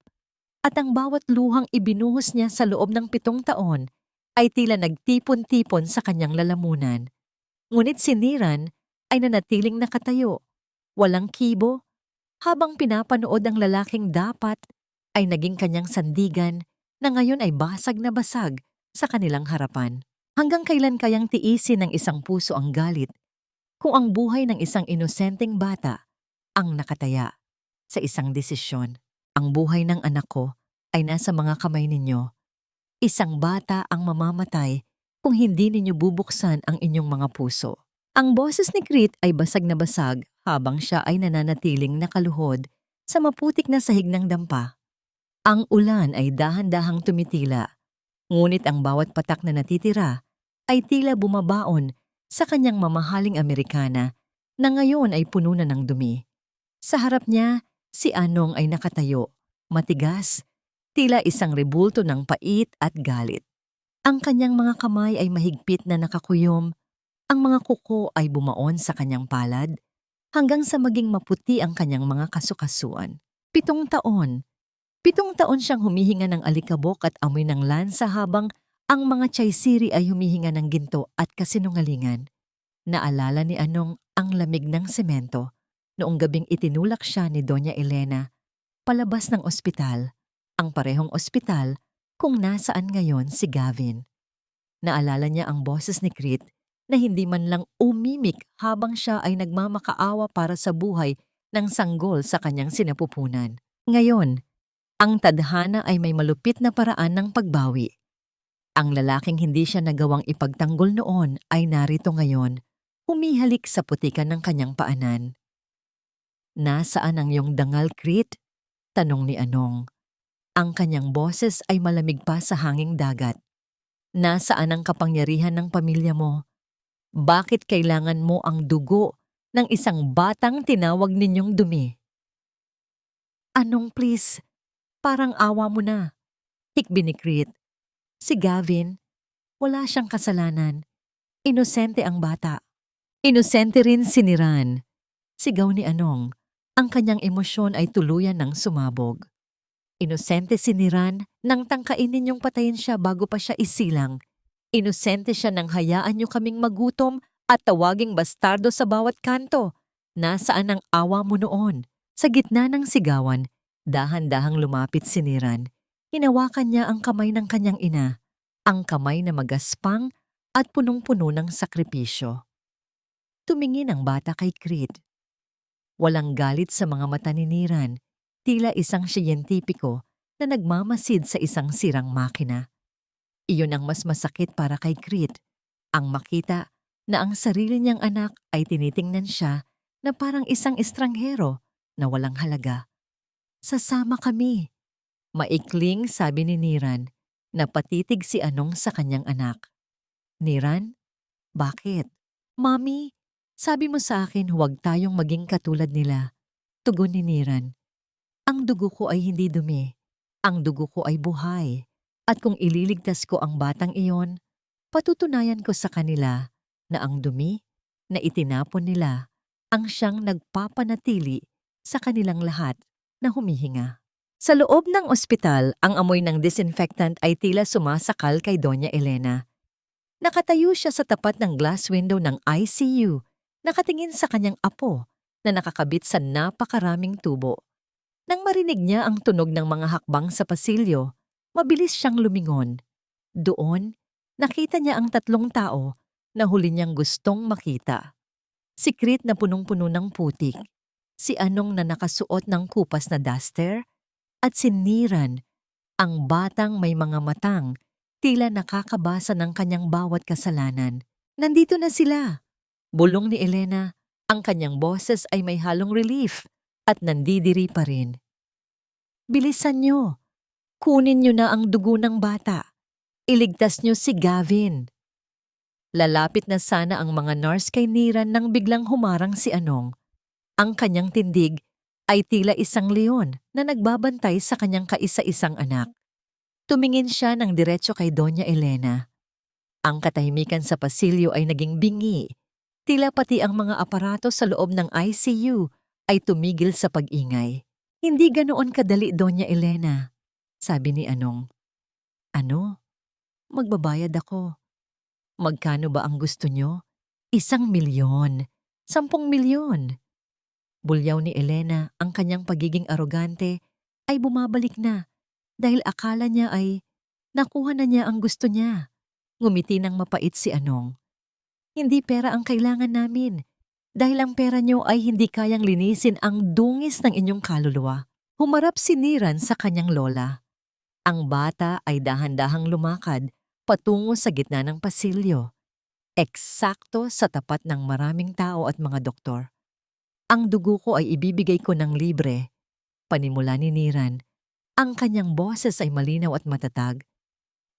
at ang bawat luhang ibinuhos niya sa loob ng 7 taon ay tila nagtipon-tipon sa kanyang lalamunan. Ngunit si Niran ay nanatiling nakatayo, walang kibo, habang pinapanood ang lalaking dapat ay naging kanyang sandigan na ngayon ay basag na basag sa kanilang harapan. Hanggang kailan kayang tiisin ng isang puso ang galit kung ang buhay ng isang inosenteng bata ang nakataya sa isang desisyon? Ang buhay ng anak ko ay nasa mga kamay ninyo. Isang bata ang mamamatay kung hindi ninyo bubuksan ang inyong mga puso. Ang boses ni Krit ay basag na basag habang siya ay nananatiling nakaluhod sa maputik na sahig ng dampa. Ang ulan ay dahan-dahang tumitila, ngunit ang bawat patak na natitira ay tila bumabaon sa kanyang mamahaling Amerikana na ngayon ay puno na ng dumi. Sa harap niya, si Anong ay nakatayo, matigas, tila isang rebulto ng pait at galit. Ang kanyang mga kamay ay mahigpit na nakakuyom, ang mga kuko ay bumaon sa kanyang palad, hanggang sa maging maputi ang kanyang mga kasukasuan. 7 taon. 7 taon siyang humihinga ng alikabok at amoy ng lansa habang ang mga tsaysiri ay humihinga ng ginto at kasinungalingan. Naalala ni Anong ang lamig ng semento noong gabing itinulak siya ni Doña Elena palabas ng ospital, ang parehong ospital kung nasaan ngayon si Gavin. Naalala niya ang boses ni Krit na hindi man lang umimik habang siya ay nagmamakaawa para sa buhay ng sanggol sa kanyang sinapupunan. Ngayon, ang tadhana ay may malupit na paraan ng pagbawi. Ang lalaking hindi siya nagawang ipagtanggol noon ay narito ngayon, humihalik sa putikan ng kanyang paanan. Nasaan ang iyong dangal, Krit? Tanong ni Anong. Ang kanyang boses ay malamig pa sa hanging dagat. Nasaan ang kapangyarihan ng pamilya mo? Bakit kailangan mo ang dugo ng isang batang tinawag ninyong dumi? Anong, please? Parang awa mo na. Hikbi ni Krit. Si Gavin, wala siyang kasalanan. Inosente ang bata. Inosente rin si Niran. Sigaw ni Anong. Ang kanyang emosyon ay tuluyan ng sumabog. Inosente si Niran nang tangkain ninyong patayin siya bago pa siya isilang. Inosente siya nang hayaan niyo kaming magutom at tawaging bastardo sa bawat kanto. Nasaan ang awa mo noon? Sa gitna ng sigawan, dahan-dahang lumapit si Niran. Hinawakan niya ang kamay ng kanyang ina, ang kamay na magaspang at punong-puno ng sakripisyo. Tumingin ang bata kay Krit. Walang galit sa mga mata ni Niran, tila isang siyentipiko na nagmamasid sa isang sirang makina. Iyon ang mas masakit para kay Krit, ang makita na ang sarili niyang anak ay tinitingnan siya na parang isang estranghero na walang halaga. Sasama kami. Maikling sabi ni Niran, Napatitig si Anong sa kanyang anak. Niran, bakit? Mami, sabi mo sa akin huwag tayong maging katulad nila. Tugon ni Niran. Ang dugo ko ay hindi dumi. Ang dugo ko ay buhay. At kung ililigtas ko ang batang iyon, patutunayan ko sa kanila na ang dumi na itinapon nila ang siyang nagpapanatili sa kanilang lahat na humihinga. Sa loob ng ospital, ang amoy ng disinfectant ay tila sumasakal kay Doña Elena. Nakatayo siya sa tapat ng glass window ng ICU, nakatingin sa kanyang apo na nakakabit sa napakaraming tubo. Nang marinig niya ang tunog ng mga hakbang sa pasilyo, mabilis siyang lumingon. Doon, nakita niya ang 3 tao na huli niyang gustong makita. Si Krit na punong-puno ng putik, si Anong na nakasuot ng kupas na duster, at si Niran, ang batang may mga matang, tila nakakabasa ng kanyang bawat kasalanan. Nandito na sila. Bulong ni Elena, ang kanyang boses ay may halong relief at nandidiri pa rin. Bilisan niyo. Kunin niyo na ang dugo ng bata. Iligtas niyo si Gavin. Lalapit na sana ang mga nurse kay Niran nang biglang humarang si Anong. Ang kanyang tindig ay tila isang leon na nagbabantay sa kanyang kaisa-isang anak. Tumingin siya ng diretso kay Doña Elena. Ang katahimikan sa pasilyo ay naging bingi. Tila pati ang mga aparato sa loob ng ICU ay tumigil sa pag-ingay. Hindi ganoon kadali, Doña Elena, sabi ni Anong. Ano? Magbabayad ako. Magkano ba ang gusto nyo? 1,000,000. 10,000,000. Bulyaw ni Elena, ang kanyang pagiging arogante ay bumabalik na dahil akala niya ay nakuha na niya ang gusto niya. Ngumiti ng mapait si Anong. Hindi pera ang kailangan namin dahil ang pera niyo ay hindi kayang linisin ang dungis ng inyong kaluluwa. Humarap si Niran sa kanyang lola. Ang bata ay dahan-dahang lumakad patungo sa gitna ng pasilyo, eksakto sa tapat ng maraming tao at mga doktor. Ang dugo ko ay ibibigay ko ng libre, panimula ni Niran. Ang kanyang boses ay malinaw at matatag.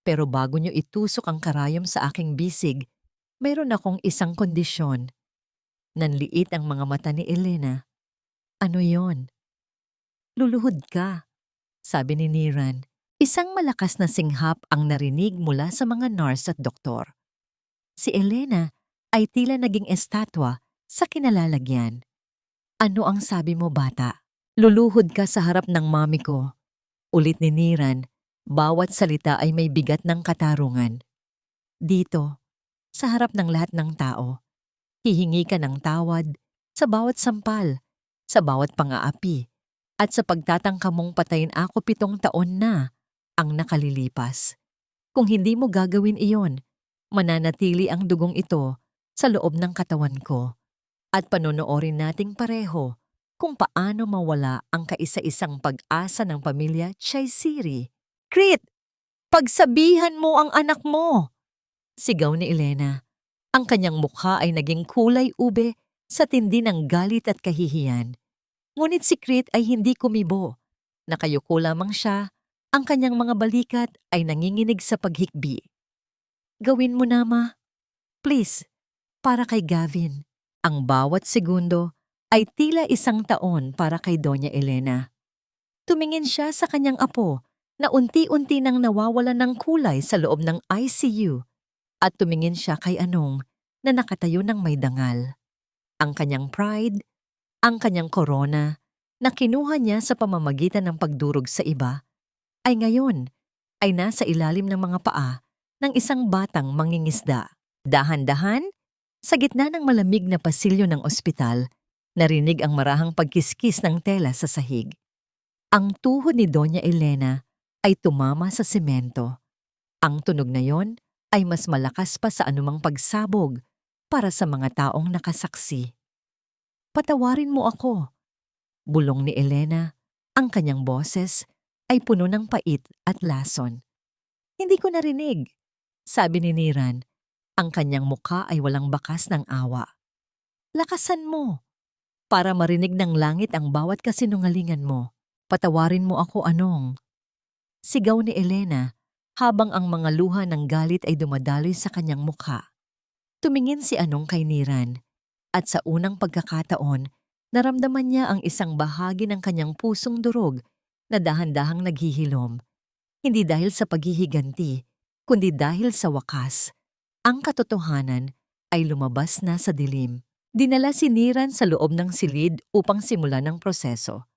Pero bago niyo itusok ang karayom sa aking bisig, mayroon akong isang kondisyon. Nanliit ang mga mata ni Elena. Ano yon? Luluhod ka, sabi ni Niran. Isang malakas na singhap ang narinig mula sa mga nurse at doktor. Si Elena ay tila naging estatwa sa kinalalagyan. Ano ang sabi mo, bata? Luluhod ka sa harap ng mami ko. Ulit ni Niran, bawat salita ay may bigat ng katarungan. Dito, sa harap ng lahat ng tao, hihingi ka ng tawad sa bawat sampal, sa bawat pang-aapi, at sa pagtatangka mong patayin ako 7 taon na ang nakalilipas. Kung hindi mo gagawin iyon, mananatili ang dugong ito sa loob ng katawan ko. At panonoorin nating pareho kung paano mawala ang kaisa-isang pag-asa ng pamilya Chaysiri. Krit! Pagsabihan mo ang anak mo! Sigaw ni Elena. Ang kanyang mukha ay naging kulay ube sa tindi ng galit at kahihiyan. Ngunit si Krit ay hindi kumibo. Nakayuko lamang siya, ang kanyang mga balikat ay nanginginig sa paghikbi. Gawin mo na, ma. Please, para kay Gavin. Ang bawat segundo ay tila 1 taon para kay Doña Elena. Tumingin siya sa kanyang apo na unti-unti nang nawawalan ng kulay sa loob ng ICU at tumingin siya kay Anong na nakatayo ng may dangal. Ang kanyang pride, ang kanyang korona na kinuha niya sa pamamagitan ng pagdurog sa iba ay ngayon ay nasa ilalim ng mga paa ng isang batang mangingisda. Dahan-dahan, sa gitna ng malamig na pasilyo ng ospital, narinig ang marahang pagkiskis ng tela sa sahig. Ang tuhod ni Doña Elena ay tumama sa semento. Ang tunog na yon ay mas malakas pa sa anumang pagsabog para sa mga taong nakasaksi. Patawarin mo ako, bulong ni Elena. Ang kanyang boses ay puno ng pait at lason. Hindi ko narinig, sabi ni Niran. Ang kanyang mukha ay walang bakas ng awa. Lakasan mo, para marinig ng langit ang bawat kasinungalingan mo. Patawarin mo ako, Anong. Sigaw ni Elena, habang ang mga luha ng galit ay dumadaloy sa kanyang mukha. Tumingin si Anong kay Niran at sa unang pagkakataon, naramdaman niya ang isang bahagi ng kanyang pusong durog na dahan-dahang naghihilom. Hindi dahil sa paghihiganti, kundi dahil sa wakas. Ang katotohanan ay lumabas na sa dilim. Dinala si Niran sa loob ng silid upang simulan ang proseso.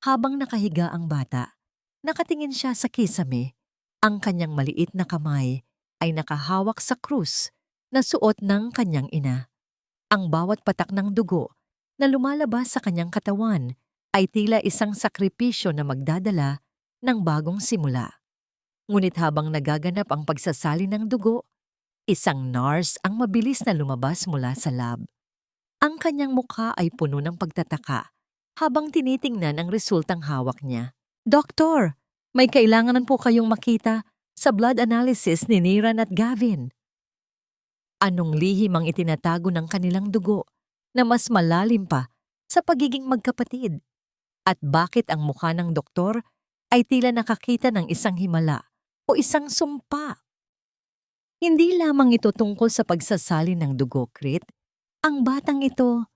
Habang nakahiga ang bata, nakatingin siya sa kisame. Ang kanyang maliit na kamay ay nakahawak sa krus na suot ng kanyang ina. Ang bawat patak ng dugo na lumalabas sa kanyang katawan ay tila isang sakripisyo na magdadala ng bagong simula. Ngunit habang nagaganap ang pagsasali ng dugo, isang nurse ang mabilis na lumabas mula sa lab. Ang kanyang mukha ay puno ng pagtataka habang tinitingnan ang resultang hawak niya. "Doktor, may kailangan po kayong makita sa blood analysis ni Niran at Gavin." Anong lihim ang itinatago ng kanilang dugo na mas malalim pa sa pagiging magkapatid? At bakit ang mukha ng doktor ay tila nakakita ng isang himala o isang sumpa? Hindi lamang ito tungkol sa pagsasali ng dugo, Krit. Ang batang ito,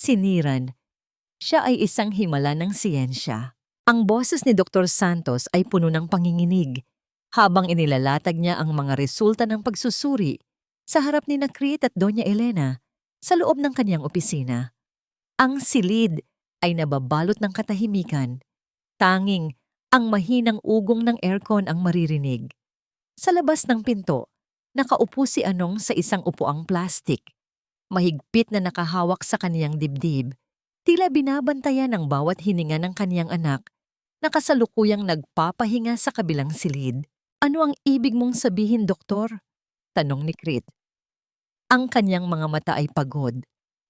si Niran, siya ay isang himala ng siyensya. Ang boses ni Dr. Santos ay puno ng panginginig habang inilalatag niya ang mga resulta ng pagsusuri sa harap ni Krit at Doña Elena sa loob ng kanyang opisina. Ang silid ay nababalot ng katahimikan. Tanging ang mahinang ugong ng aircon ang maririnig. Sa labas ng pinto, nakaupo si Anong sa isang upuang plastik. Mahigpit na nakahawak sa kaniyang dibdib. Tila binabantayan ang bawat hininga ng kaniyang anak na kasalukuyang nagpapahinga sa kabilang silid. "Ano ang ibig mong sabihin, doktor?" tanong ni Krit. Ang kanyang mga mata ay pagod.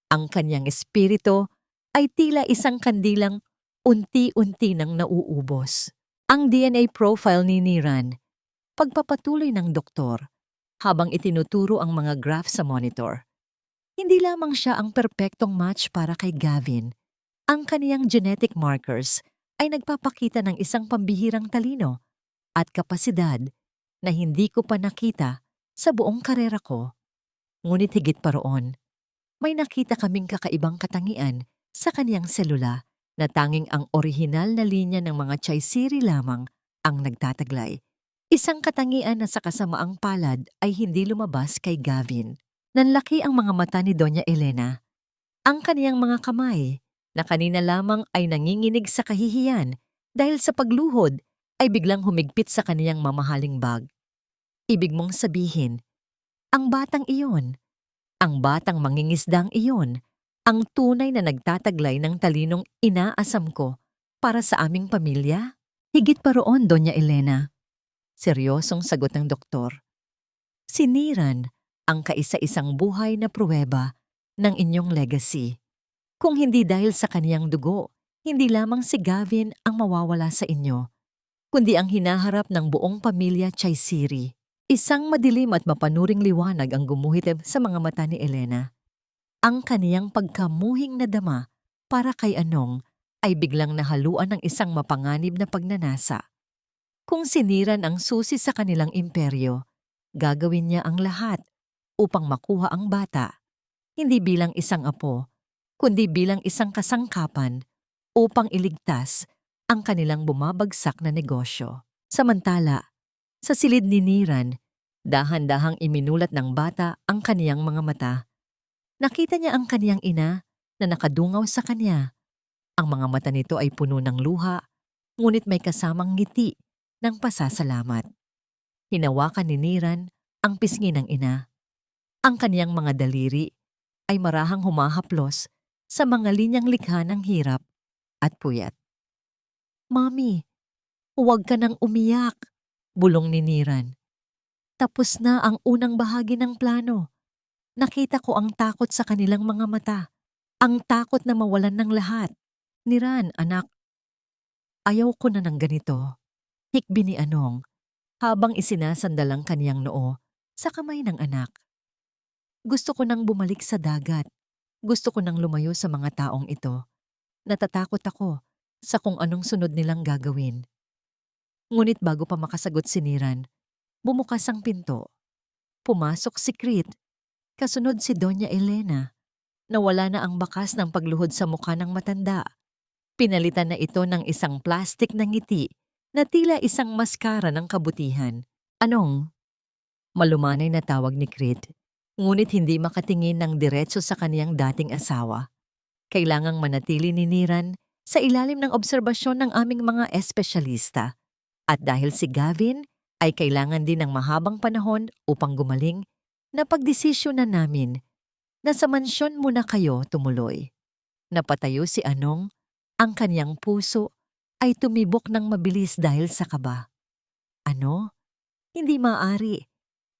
Ang kanyang espiritu ay tila isang kandilang unti-unti nang nauubos. Ang DNA profile ni Niran, pagpapatuloy ng doktor, habang itinuturo ang mga graph sa monitor. Hindi lamang siya ang perpektong match para kay Gavin. Ang kaniyang genetic markers ay nagpapakita ng isang pambihirang talino at kapasidad na hindi ko pa nakita sa buong karera ko. Ngunit higit pa roon, may nakita kaming kakaibang katangian sa kaniyang selula na tanging ang orihinal na linya ng mga chaysiri lamang ang nagtataglay. Isang katangian na sa kasamaang palad ay hindi lumabas kay Gavin. Nanlaki ang mga mata ni Doña Elena. Ang kaniyang mga kamay, na kanina lamang ay nanginginig sa kahihiyan dahil sa pagluhod, ay biglang humigpit sa kaniyang mamahaling bag. Ibig mong sabihin, ang batang iyon, ang batang mangingisdang iyon, ang tunay na nagtataglay ng talinong inaasam ko para sa aming pamilya? Higit pa roon, Doña Elena. Seryosong sagot ng doktor. Si Niran ang kaisa-isang buhay na pruweba ng inyong legacy. Kung hindi dahil sa kaniyang dugo, hindi lamang si Gavin ang mawawala sa inyo, kundi ang hinaharap ng buong pamilya Chaysiri. Isang madilim at mapanuring liwanag ang gumuhit sa mga mata ni Elena. Ang kaniyang pagkamuhing nadama para kay Anong ay biglang nahaluan ng isang mapanganib na pagnanasa. Kung siniran ang susi sa kanilang imperyo, gagawin niya ang lahat upang makuha ang bata, hindi bilang isang apo, kundi bilang isang kasangkapan upang iligtas ang kanilang bumabagsak na negosyo. Samantala, sa silid ni Niran, dahan-dahang iminulat ng bata ang kaniyang mga mata. Nakita niya ang kaniyang ina na nakadungaw sa kanya. Ang mga mata nito ay puno ng luha, ngunit may kasamang ngiti ng pasasalamat. Hinawakan ni Niran ang pisngi ng ina. Ang kaniyang mga daliri ay marahang humahaplos sa mga linyang likha ng hirap at puyat. "Mami, huwag ka nang umiyak," bulong ni Niran. "Tapos na ang unang bahagi ng plano. Nakita ko ang takot sa kanilang mga mata. Ang takot na mawalan ng lahat. Niran, anak, ayaw ko na ng ganito." Hikbi ni Anong habang isinasandalang kaniyang noo sa kamay ng anak. "Gusto ko nang bumalik sa dagat. Gusto ko nang lumayo sa mga taong ito. Natatakot ako sa kung anong sunod nilang gagawin." Ngunit bago pa makasagot si Niran, Bumukas ang pinto. Pumasok si Crit. Kasunod si Doña Elena. Nawala na ang bakas ng pagluhod sa mukha ng matanda. Pinalitan na ito ng isang plastik na ngiti na tila isang maskara ng kabutihan. Anong? Malumanay na tawag ni Crit. Ngunit hindi makatingin ng diretso sa kaniyang dating asawa. Kailangang manatili ni Niran sa ilalim ng obserbasyon ng aming mga espesyalista. At dahil si Gavin ay kailangan din ng mahabang panahon upang gumaling, napagdesisyonan namin na sa mansyon muna kayo tumuloy. Napatayo si Anong, ang kaniyang puso ay tumibok ng mabilis dahil sa kaba. Ano? Hindi maaari.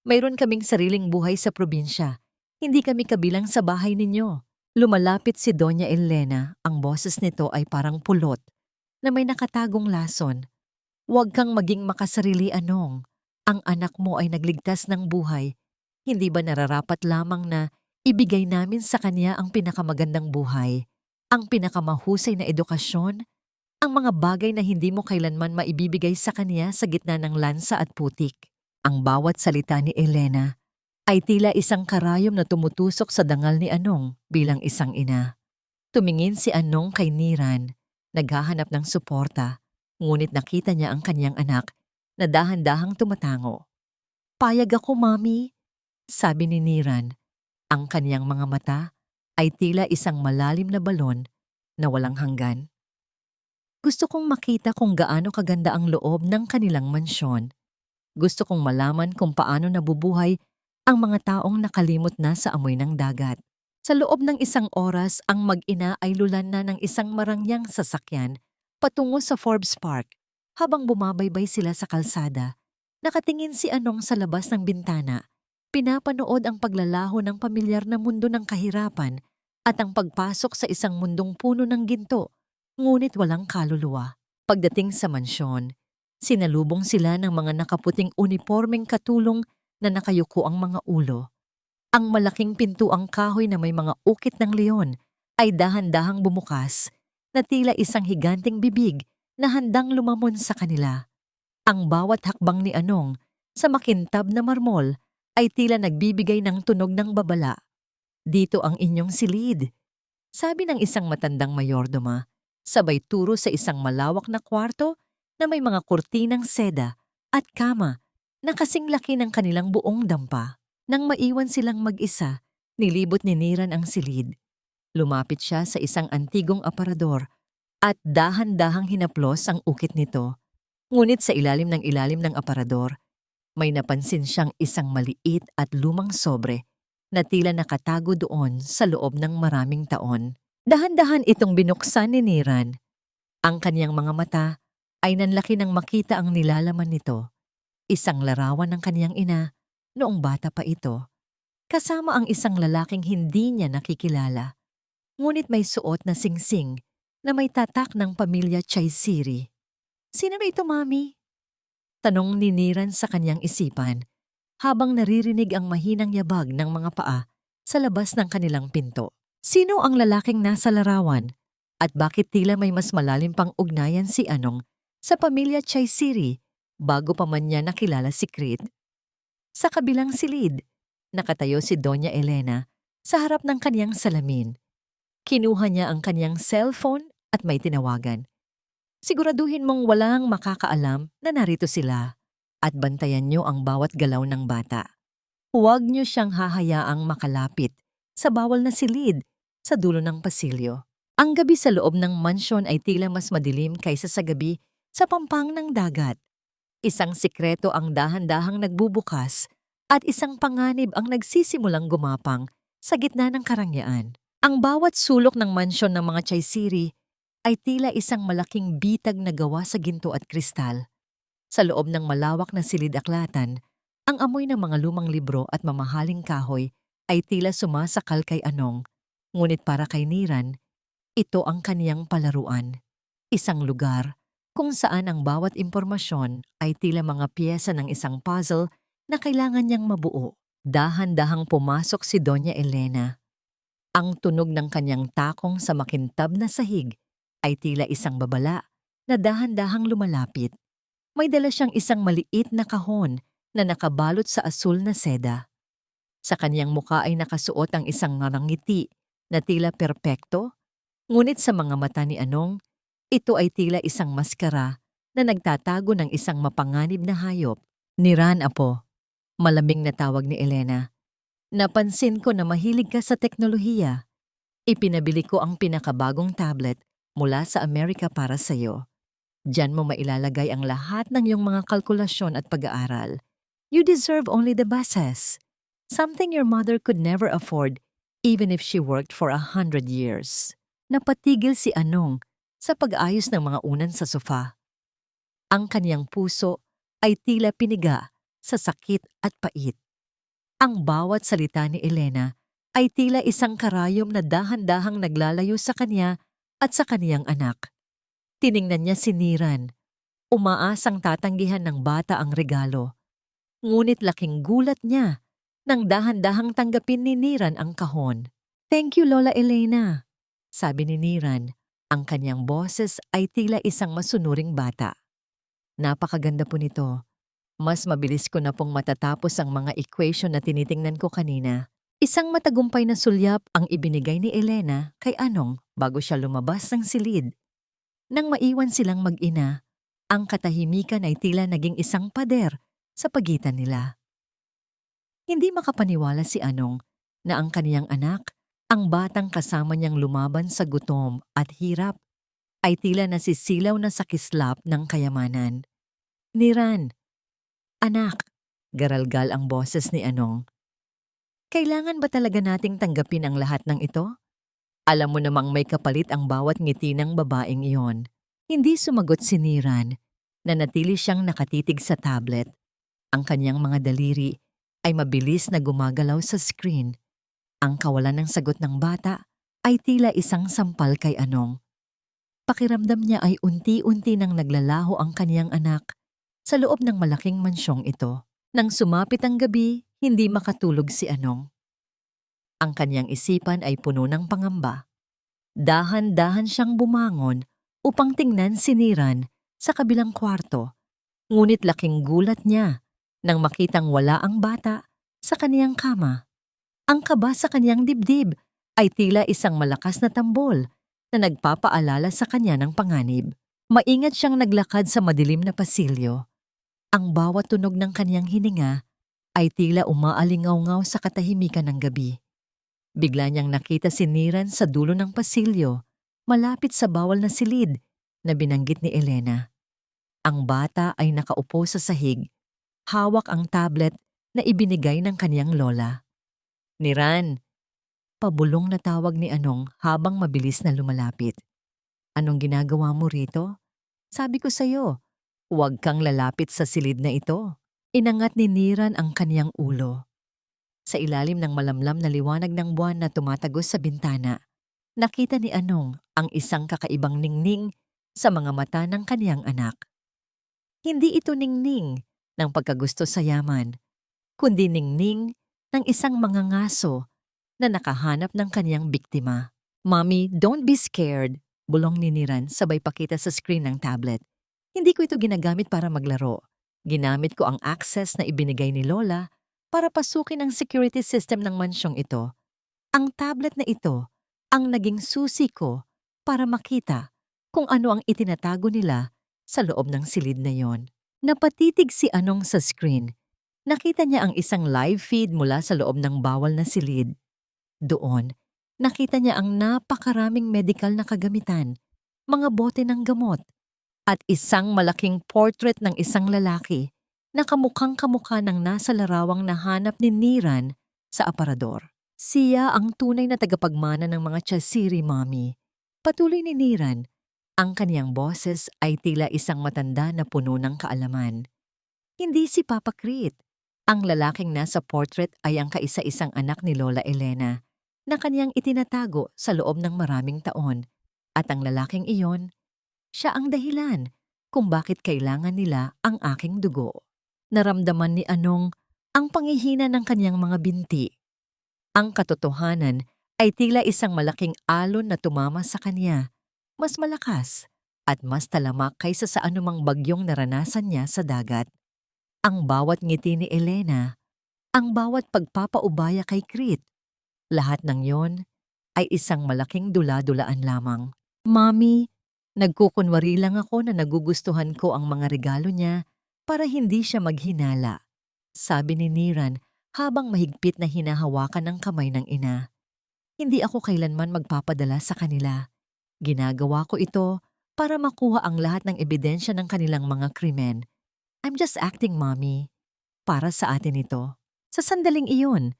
Mayroon kaming sariling buhay sa probinsya. Hindi kami kabilang sa bahay ninyo. Lumalapit si Doña Elena, ang boses nito ay parang pulot na may nakatagong lason. Huwag kang maging makasarili, Anong. Ang anak mo ay nagligtas ng buhay. Hindi ba nararapat lamang na ibigay namin sa kanya ang pinakamagandang buhay, ang pinakamahusay na edukasyon, ang mga bagay na hindi mo kailanman maibibigay sa kanya sa gitna ng lansa at putik? Ang bawat salita ni Elena ay tila isang karayom na tumutusok sa dangal ni Anong bilang isang ina. Tumingin si Anong kay Niran, naghahanap ng suporta, ngunit nakita niya ang kanyang anak na dahan-dahang tumatango. Payag ako, Mami, sabi ni Niran. Ang kanyang mga mata ay tila isang malalim na balon na walang hanggan. Gusto kong makita kung gaano kaganda ang loob ng kanilang mansyon. Gusto kong malaman kung paano nabubuhay ang mga taong nakalimot na sa amoy ng dagat. Sa loob ng isang oras, ang mag-ina ay lulan na ng isang marangyang sasakyan patungo sa Forbes Park. Habang bumabaybay sila sa kalsada, nakatingin si Anong sa labas ng bintana. Pinapanood ang paglalaho ng pamilyar na mundo ng kahirapan at ang pagpasok sa isang mundong puno ng ginto, ngunit walang kaluluwa. Pagdating sa mansyon, sinalubong sila ng mga nakaputing unipormeng katulong na nakayuko ang mga ulo. Ang malaking pintuang kahoy na may mga ukit ng leon ay dahan-dahang bumukas na tila isang higanting bibig na handang lumamon sa kanila. Ang bawat hakbang ni Anong sa makintab na marmol ay tila nagbibigay ng tunog ng babala. Dito ang inyong silid, sabi ng isang matandang mayordoma, sabay turo sa isang malawak na kwarto na may mga kurtinang seda at kama na kasing laki ng kanilang buong dampa. Nang maiwan silang mag-isa, nilibot ni Niran ang silid. Lumapit siya sa isang antigong aparador at dahan-dahang hinaplos ang ukit nito. Ngunit sa ilalim ng aparador, may napansin siyang isang maliit at lumang sobre na tila nakatago doon sa loob ng maraming taon. Dahan-dahan itong binuksan ni Niran. Ang kanyang mga mata ay nanlaki nang makita ang nilalaman nito. Isang larawan ng kanyang ina noong bata pa ito, kasama ang isang lalaking hindi niya nakikilala. Ngunit may suot na singsing na may tatak ng pamilya Chaisiri. Sino ba ito, Mami? Tanong ni Niran sa kanyang isipan habang naririnig ang mahinang yabag ng mga paa sa labas ng kanilang pinto. Sino ang lalaking nasa larawan at bakit tila may mas malalim pang ugnayan si Anong sa pamilya Chaisiri bago pa man niya nakilala si Crit? Sa kabilang silid, nakatayo si Doña Elena sa harap ng kaniyang salamin. Kinuha niya ang kaniyang cellphone at may tinawagan. Siguraduhin mong walang makakaalam na narito sila at bantayan niyo ang bawat galaw ng bata. Huwag niyo siyang hahayaang makalapit sa bawal na silid sa dulo ng pasilyo. Ang gabi sa loob ng mansyon ay tila mas madilim kaysa sa gabi sa pampang ng dagat. Isang sikreto ang dahan-dahang nagbubukas at isang panganib ang nagsisimulang gumapang sa gitna ng karangyaan. Ang bawat sulok ng mansyon ng mga Chaisiri ay tila isang malaking bitag na gawa sa ginto at kristal. Sa loob ng malawak na silid-aklatan, ang amoy ng mga lumang libro at mamahaling kahoy ay tila sumasakal kay Anong. Ngunit para kay Niran, ito ang kaniyang palaruan. Isang lugar kung saan ang bawat impormasyon ay tila mga piyesa ng isang puzzle na kailangan niyang mabuo. Dahan-dahang pumasok si Doña Elena. Ang tunog ng kanyang takong sa makintab na sahig ay tila isang babala na dahan-dahang lumalapit. May dala siyang isang maliit na kahon na nakabalot sa asul na seda. Sa kanyang muka ay nakasuot ang isang ngarangiti na tila perpekto, ngunit sa mga mata ni Anong, ito ay tila isang maskara na nagtatago ng isang mapanganib na hayop. Niran, apo, malamig na tawag ni Elena. Napansin ko na mahilig ka sa teknolohiya. Ipinabili ko ang pinakabagong tablet mula sa Amerika para sa'yo. Diyan mo mailalagay ang lahat ng iyong mga kalkulasyon at pag-aaral. You deserve only the best. Something your mother could never afford even if she worked for 100 years. Napatigil si Anong sa pag-ayos ng mga unan sa sofa. Ang kaniyang puso ay tila piniga sa sakit at pait. Ang bawat salita ni Elena ay tila isang karayom na dahan-dahang naglalayo sa kanya at sa kaniyang anak. Tiningnan niya si Niran. Umaasang tatanggihan ng bata ang regalo. Ngunit laking gulat niya nang dahan-dahang tanggapin ni Niran ang kahon. "Thank you, Lola Elena," sabi ni Niran. Ang kanyang boses ay tila isang masunuring bata. "Napakaganda po nito. Mas mabilis ko na pong matatapos ang mga equation na tinitingnan ko kanina." Isang matagumpay na sulyap ang ibinigay ni Elena kay Anong bago siya lumabas ng silid. Nang maiwan silang mag-ina, ang katahimikan ay tila naging isang pader sa pagitan nila. Hindi makapaniwala si Anong na ang kaniyang anak, ang batang kasama niyang lumaban sa gutom at hirap, ay tila nasisilaw na sa kislap ng kayamanan. "Niran, anak," garalgal ang boses ni Anong. "Kailangan ba talaga nating tanggapin ang lahat ng ito? Alam mo namang may kapalit ang bawat ngiti ng babaeng iyon." Hindi sumagot si Niran. Nanatili siyang nakatitig sa tablet. Ang kanyang mga daliri ay mabilis na gumagalaw sa screen. Ang kawalan ng sagot ng bata ay tila isang sampal kay Anong. Pakiramdam niya ay unti-unti nang naglalaho ang kaniyang anak sa loob ng malaking mansyong ito. Nang sumapit ang gabi, hindi makatulog si Anong. Ang kanyang isipan ay puno ng pangamba. Dahan-dahan siyang bumangon upang tingnan si Niran sa kabilang kwarto. Ngunit laking gulat niya nang makitang wala ang bata sa kaniyang kama. Ang kaba sa kaniyang dibdib ay tila isang malakas na tambol na nagpapaalala sa kanya ng panganib. Maingat siyang naglakad sa madilim na pasilyo. Ang bawat tunog ng kaniyang hininga ay tila umaalingaw-ngaw sa katahimikan ng gabi. Bigla niyang nakita si Niran sa dulo ng pasilyo, malapit sa bawal na silid na binanggit ni Elena. Ang bata ay nakaupo sa sahig, hawak ang tablet na ibinigay ng kaniyang lola. "Niran," pabulong na tawag ni Anong habang mabilis na lumalapit. "Anong ginagawa mo rito? Sabi ko sa'yo, huwag kang lalapit sa silid na ito." Inangat ni Niran ang kaniyang ulo. Sa ilalim ng malamlam na liwanag ng buwan na tumatagos sa bintana, nakita ni Anong ang isang kakaibang ningning sa mga mata ng kaniyang anak. Hindi ito ningning ng pagkagusto sa yaman, kundi ningning ng isang mangangaso na nakahanap ng kaniyang biktima. "Mommy, don't be scared," bulong ni Niran sabay pakita sa screen ng tablet. "Hindi ko ito ginagamit para maglaro. Ginamit ko ang access na ibinigay ni Lola para pasukin ang security system ng mansyong ito. Ang tablet na ito ang naging susi ko para makita kung ano ang itinatago nila sa loob ng silid na yon." Napatitig si Anong sa screen. Nakita niya ang isang live feed mula sa loob ng bawal na silid. Doon, nakita niya ang napakaraming medical na kagamitan, mga bote ng gamot, at isang malaking portrait ng isang lalaki na kamukhang-kamukha ng nasa larawang nahanap ni Niran sa aparador. "Siya ang tunay na tagapagmana ng mga Chasiri, Mommy." Patuloy ni Niran. Ang kaniyang boses ay tila isang matanda na puno ng kaalaman. Hindi si Papa Crit. Ang lalaking nasa portrait ay ang kaisa-isang anak ni Lola Elena na kaniyang itinatago sa loob ng maraming taon. At ang lalaking iyon, siya ang dahilan kung bakit kailangan nila ang aking dugo. Naramdaman ni Anong ang panghihina ng kaniyang mga binti. Ang katotohanan ay tila isang malaking alon na tumama sa kanya, mas malakas at mas talamak kaysa sa anumang bagyong naranasan niya sa dagat. Ang bawat ngiti ni Elena, ang bawat pagpapaubaya kay Krit, lahat ng yon ay isang malaking dula-dulaan lamang. Mommy, nagkukunwari lang ako na nagugustuhan ko ang mga regalo niya para hindi siya maghinala, sabi ni Niran habang mahigpit na hinahawakan ang kamay ng ina. Hindi ako kailanman magpapadala sa kanila. Ginagawa ko ito para makuha ang lahat ng ebidensya ng kanilang mga krimen. I'm just acting, Mommy. Para sa atin ito. Sa sandaling iyon,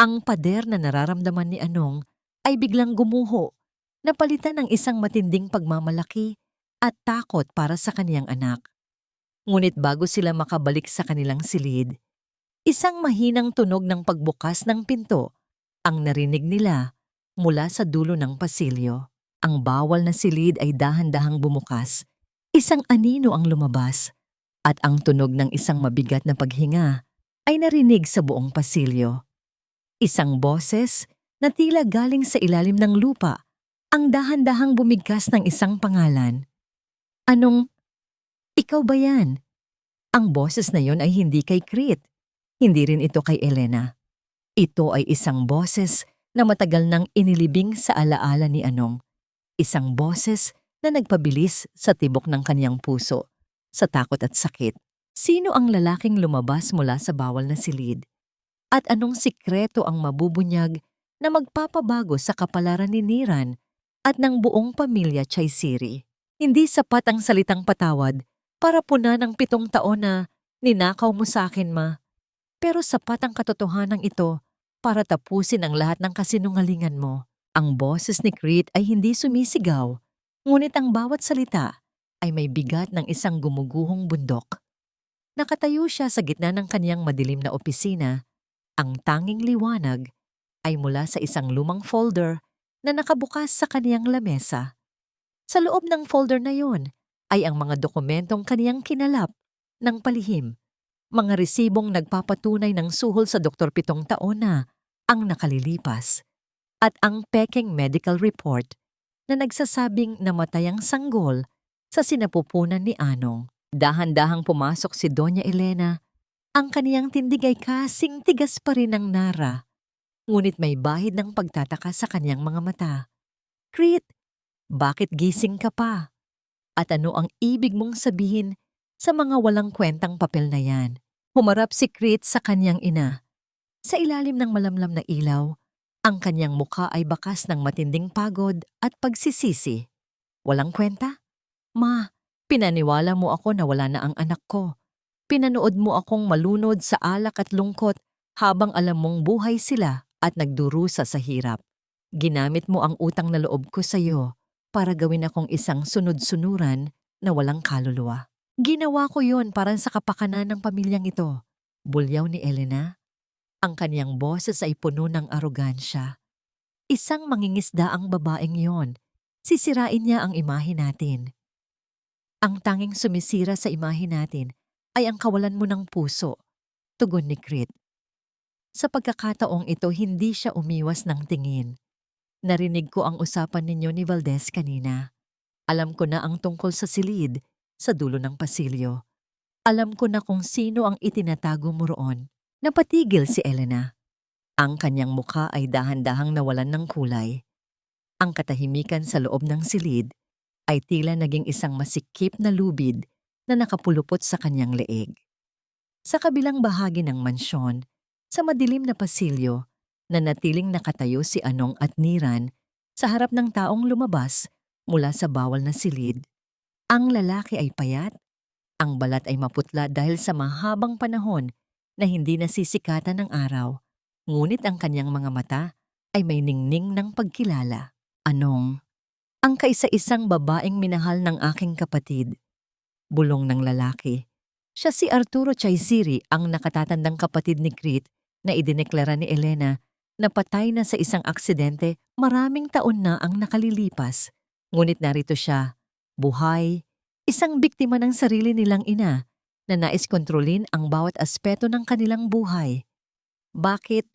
ang pader na nararamdaman ni Anong ay biglang gumuho, napalitan ng isang matinding pagmamalaki at takot para sa kaniyang anak. Ngunit bago sila makabalik sa kanilang silid, isang mahinang tunog ng pagbukas ng pinto ang narinig nila mula sa dulo ng pasilyo. Ang bawal na silid ay dahan-dahang bumukas. Isang anino ang lumabas at ang tunog ng isang mabigat na paghinga ay narinig sa buong pasilyo. Isang boses na tila galing sa ilalim ng lupa ang dahan-dahang bumigkas ng isang pangalan. Anong, ikaw ba yan? Ang boses na yon ay hindi kay Krit. Hindi rin ito kay Elena. Ito ay isang boses na matagal nang inilibing sa alaala ni Anong. Isang boses na nagpabilis sa tibok ng kaniyang puso, sa takot at sakit. Sino ang lalaking lumabas mula sa bawal na silid? At anong sikreto ang mabubunyag na magpapabago sa kapalaran ni Niran at ng buong pamilya Chaysiri? Hindi sapat ang salitang patawad para punan ng 7 taon na ninakaw mo sa akin, Ma. Pero sapat ang katotohanan ito para tapusin ang lahat ng kasinungalingan mo. Ang boses ni Krit ay hindi sumisigaw, ngunit ang bawat salita ay may bigat ng isang gumuguhong bundok. Nakatayo siya sa gitna ng kaniyang madilim na opisina. Ang tanging liwanag ay mula sa isang lumang folder na nakabukas sa kaniyang lamesa. Sa loob ng folder na yon ay ang mga dokumentong kaniyang kinalap ng palihim. Mga resibong nagpapatunay ng suhol sa Dr. 7 taon na ang nakalilipas. At ang peking medical report na nagsasabing namatay ang sanggol sa sinapupunan ni Anong. Dahan-dahang pumasok si Doña Elena. Ang kaniyang tindig ay kasing tigas pa rin ng nara. Ngunit may bahid ng pagtataka sa kaniyang mga mata. Krit, bakit gising ka pa? At ano ang ibig mong sabihin sa mga walang kwentang papel na yan? Humarap si Krit sa kaniyang ina. Sa ilalim ng malamlam na ilaw, ang kaniyang mukha ay bakas ng matinding pagod at pagsisisi. Walang kwenta? Ma, pinaniwala mo ako na wala na ang anak ko. Pinanood mo akong malunod sa alak at lungkot habang alam mong buhay sila at nagdurusa sa hirap. Ginamit mo ang utang na loob ko sa iyo para gawin akong isang sunod-sunuran na walang kaluluwa. Ginawa ko yon para sa kapakanan ng pamilyang ito. Bulyaw ni Elena. Ang kaniyang boses ay puno ng arogansya. Isang mangingisda ang babaeng yon. Sisirain niya ang imahe natin. Ang tanging sumisira sa imahe natin ay ang kawalan mo ng puso, tugon ni Krit. Sa pagkakataong ito, hindi siya umiwas ng tingin. Narinig ko ang usapan ninyo ni Valdez kanina. Alam ko na ang tungkol sa silid sa dulo ng pasilyo. Alam ko na kung sino ang itinatago mo roon. Napatigil si Elena. Ang kanyang mukha ay dahan-dahang nawalan ng kulay. Ang katahimikan sa loob ng silid ay tila naging isang masikip na lubid na nakapulupot sa kanyang leeg. Sa kabilang bahagi ng mansyon, sa madilim na pasilyo, nanatiling nakatayo si Anong at Niran sa harap ng taong lumabas mula sa bawal na silid. Ang lalaki ay payat, ang balat ay maputla dahil sa mahabang panahon na hindi nasisikatan ng araw, ngunit ang kanyang mga mata ay may ningning ng pagkilala. Anong, ang kaisa-isang babaeng minahal ng aking kapatid. Bulong ng lalaki. Siya si Arturo Chaysiri, ang nakatatandang kapatid ni Krit na idineklara ni Elena na patay na sa isang aksidente maraming taon na ang nakalilipas. Ngunit narito siya, buhay, isang biktima ng sarili nilang ina na nais kontrolin ang bawat aspeto ng kanilang buhay. Bakit?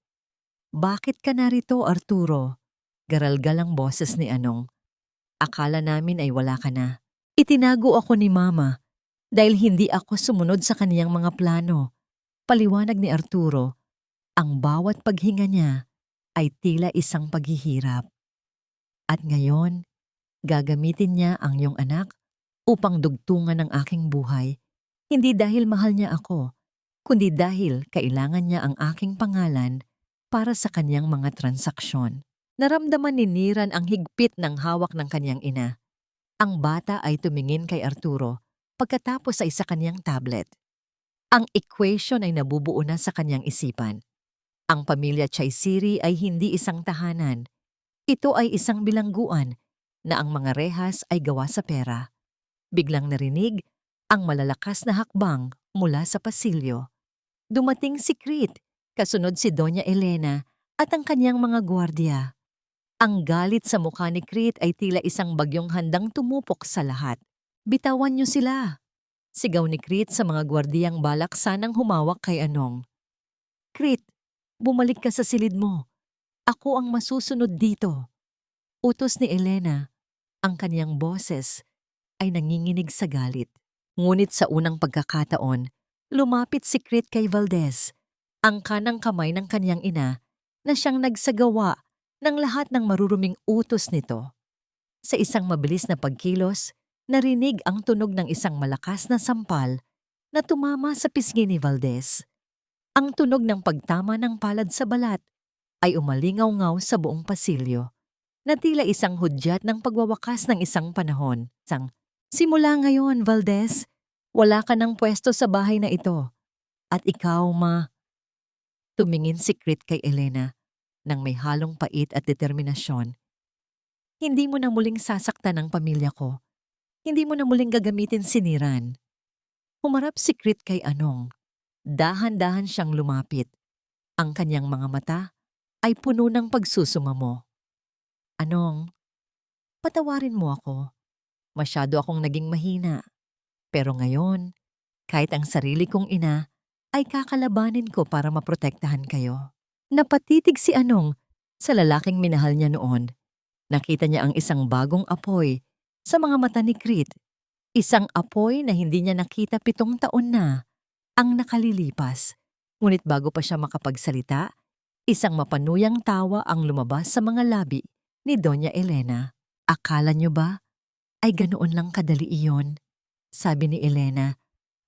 Bakit ka narito, Arturo? Garalgal ang boses ni Anong. Akala namin ay wala ka na. Itinago ako ni Mama. Dahil hindi ako sumunod sa kaniyang mga plano. Paliwanag ni Arturo, ang bawat paghinga niya ay tila isang paghihirap. At ngayon, gagamitin niya ang iyong anak upang dugtungan ang aking buhay, hindi dahil mahal niya ako, kundi dahil kailangan niya ang aking pangalan para sa kanyang mga transaksyon. Naramdaman ni Niran ang higpit ng hawak ng kanyang ina. Ang bata ay tumingin kay Arturo pagkatapos ay sa kanyang tablet. Ang equation ay nabubuo na sa kanyang isipan. Ang pamilya Chaisiri ay hindi isang tahanan. Ito ay isang bilangguan na ang mga rehas ay gawa sa pera. Biglang narinig ang malalakas na hakbang mula sa pasilyo. Dumating si Crit, kasunod si Doña Elena at ang kanyang mga gwardiya. Ang galit sa mukha ni Crit ay tila isang bagyong handang tumupok sa lahat. Bitawan niyo sila! Sigaw ni Crit sa mga gwardiyang balak sanang humawak kay Anong. Crit, bumalik ka sa silid mo. Ako ang masusunod dito. Utos ni Elena. Ang kanyang boses ay nanginginig sa galit. Ngunit sa unang pagkakataon, lumapit si Crit kay Valdez, ang kanang kamay ng kanyang ina na siyang nagsagawa ng lahat ng maruruming utos nito. Sa isang mabilis na pagkilos, narinig ang tunog ng isang malakas na sampal na tumama sa pisngi ni Valdez. Ang tunog ng pagtama ng palad sa balat ay umalingaw-ngaw sa buong pasilyo, na tila isang hudyat ng pagwawakas ng isang panahon. Simula ngayon, Valdez, wala ka ng pwesto sa bahay na ito. At ikaw, Tumingin si Crit kay Elena nang may halong pait at determinasyon. Hindi mo na muling sasaktan ang pamilya ko. Hindi mo na muling gagamitin si Niran. Humarap si Crit kay Anong. Dahan-dahan siyang lumapit. Ang kanyang mga mata ay puno ng pagsusumamo. Anong, patawarin mo ako. Masyado akong naging mahina. Pero ngayon, kahit ang sarili kong ina, ay kakalabanin ko para maprotektahan kayo. Napatitig si Anong sa lalaking minahal niya noon. Nakita niya ang isang bagong apoy sa mga mata ni Crit. Isang apoy na hindi niya nakita 7 taon na ang nakalilipas. Ngunit bago pa siya makapagsalita, isang mapanuyang tawa ang lumabas sa mga labi ni Doña Elena. Akala niyo ba ay ganoon lang kadali iyon? Sabi ni Elena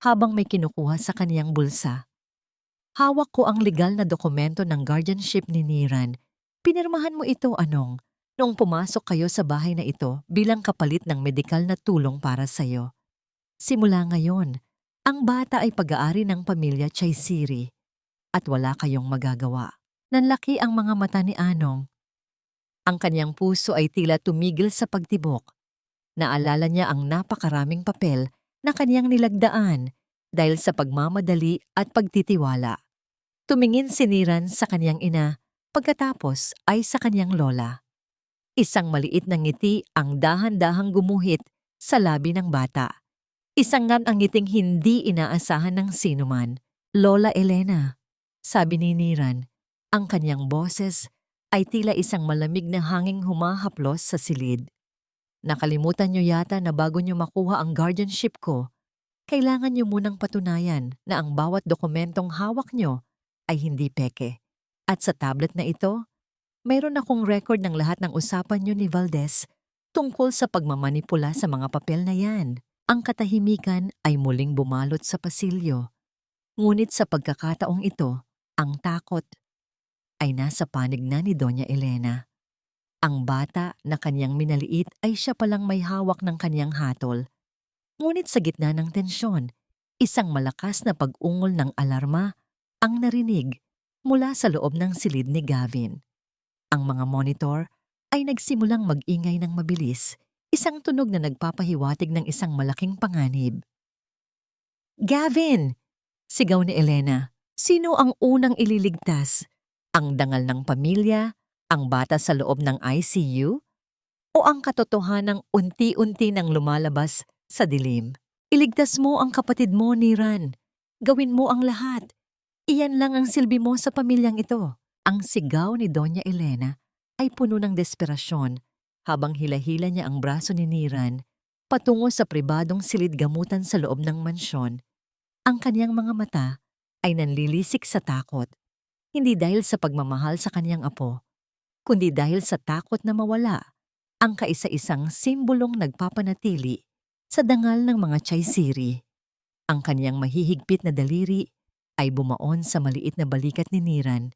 habang may kinukuha sa kaniyang bulsa. Hawak ko ang legal na dokumento ng guardianship ni Niran. Pinirmahan mo ito, Anong, noong pumasok kayo sa bahay na ito bilang kapalit ng medikal na tulong para sa'yo. Simula ngayon, ang bata ay pag-aari ng pamilya Chaisiri at wala kayong magagawa. Nanlaki ang mga mata ni Anong. Ang kanyang puso ay tila tumigil sa pagtibok. Naalala niya ang napakaraming papel na kanyang nilagdaan dahil sa pagmamadali at pagtitiwala. Tumingin si Niran sa kanyang ina, pagkatapos ay sa kanyang lola. Isang maliit na ngiti ang dahan-dahang gumuhit sa labi ng bata. Isang ang ngiting hindi inaasahan ng sinuman. Lola Elena, sabi ni Niran, ang kanyang boses ay tila isang malamig na hanging humahaplos sa silid. Nakalimutan niyo yata na bago niyo makuha ang guardianship ko, kailangan niyo munang patunayan na ang bawat dokumentong hawak niyo ay hindi peke. At sa tablet na ito, mayroon akong record ng lahat ng usapan niyo ni Valdez tungkol sa pagmamanipula sa mga papel na yan. Ang katahimikan ay muling bumalot sa pasilyo. Ngunit sa pagkakataong ito, ang takot ay nasa panig na ni Doña Elena. Ang bata na kanyang minaliit ay siya palang may hawak ng kanyang hatol. Ngunit sa gitna ng tensyon, isang malakas na pag-ungol ng alarma ang narinig mula sa loob ng silid ni Gavin. Ang mga monitor ay nagsimulang mag-ingay ng mabilis, isang tunog na nagpapahiwatig ng isang malaking panganib. Gavin! Sigaw ni Elena. Sino ang unang ililigtas? Ang dangal ng pamilya? Ang bata sa loob ng ICU? O ang katotohanang unti-unti nang lumalabas sa dilim? Iligtas mo ang kapatid mo, Niran. Gawin mo ang lahat. Iyan lang ang silbi mo sa pamilyang ito. Ang sigaw ni Doña Elena ay puno ng desperasyon habang hila-hila niya ang braso ni Niran patungo sa pribadong silid-gamutan sa loob ng mansyon. Ang kanyang mga mata ay nanlilisik sa takot, hindi dahil sa pagmamahal sa kanyang apo, kundi dahil sa takot na mawala ang kaisa-isang simbolong nagpapanatili sa dangal ng mga tsaysiri. Ang kanyang mahihigpit na daliri ay bumaon sa maliit na balikat ni Niran.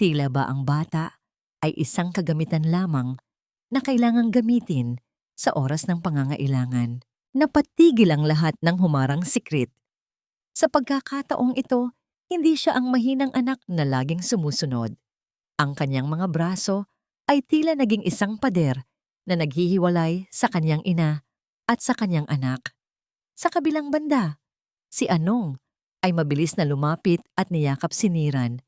Tila ba ang bata ay isang kagamitan lamang na kailangang gamitin sa oras ng pangangailangan. Napatigil ang lahat ng humarang sikrit. Sa pagkakataong ito, hindi siya ang mahinang anak na laging sumusunod. Ang kanyang mga braso ay tila naging isang pader na naghihiwalay sa kanyang ina at sa kanyang anak. Sa kabilang banda, si Anong ay mabilis na lumapit at niyakap si Niran.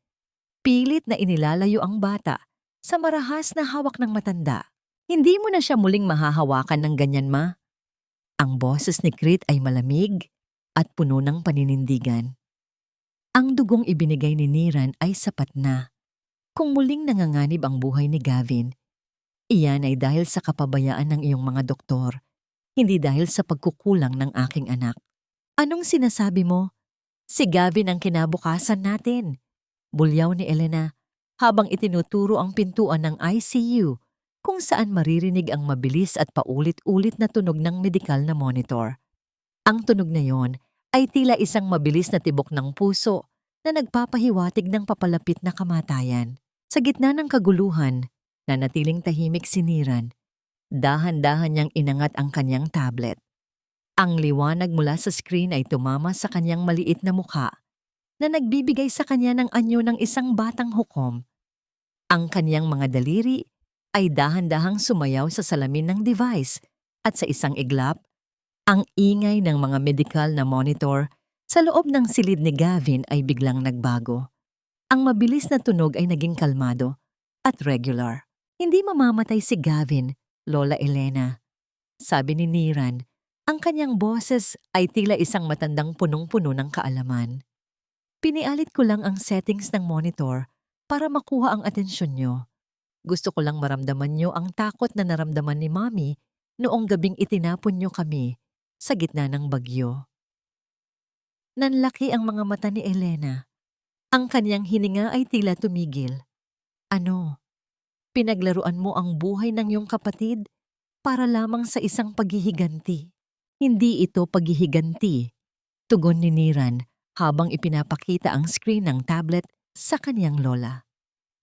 Pilit na inilalayo ang bata sa marahas na hawak ng matanda. Hindi mo na siya muling mahahawakan ng ganyan, ma. Ang boses ni Crit ay malamig at puno ng paninindigan. Ang dugong ibinigay ni Niran ay sapat na. Kung muling nanganganib ang buhay ni Gavin, iyan ay dahil sa kapabayaan ng iyong mga doktor, hindi dahil sa pagkukulang ng aking anak. Anong sinasabi mo? Si Gavin ang kinabukasan natin. Bulyaw ni Elena habang itinuturo ang pintuan ng ICU kung saan maririnig ang mabilis at paulit-ulit na tunog ng medikal na monitor. Ang tunog na yon ay tila isang mabilis na tibok ng puso na nagpapahiwatig ng papalapit na kamatayan. Sa gitna ng kaguluhan, nanatiling tahimik si Niran. Dahan-dahan niyang inangat ang kanyang tablet. Ang liwanag mula sa screen ay tumama sa kanyang maliit na mukha na nagbibigay sa kanya ng anyo ng isang batang hukom. Ang kanyang mga daliri ay dahan-dahang sumayaw sa salamin ng device at sa isang iglap, ang ingay ng mga medikal na monitor sa loob ng silid ni Gavin ay biglang nagbago. Ang mabilis na tunog ay naging kalmado at regular. Hindi mamamatay si Gavin, Lola Elena. Sabi ni Niran, ang kanyang boses ay tila isang matandang punong-puno ng kaalaman. Pinialit ko lang ang settings ng monitor para makuha ang atensyon nyo. Gusto ko lang maramdaman nyo ang takot na naramdaman ni Mami noong gabing itinapon nyo kami sa gitna ng bagyo. Nanlaki ang mga mata ni Elena. Ang kanyang hininga ay tila tumigil. Ano? Pinaglaruan mo ang buhay ng iyong kapatid para lamang sa isang paghihiganti. Hindi ito paghihiganti, tugon ni Niran habang ipinapakita ang screen ng tablet sa kanyang lola.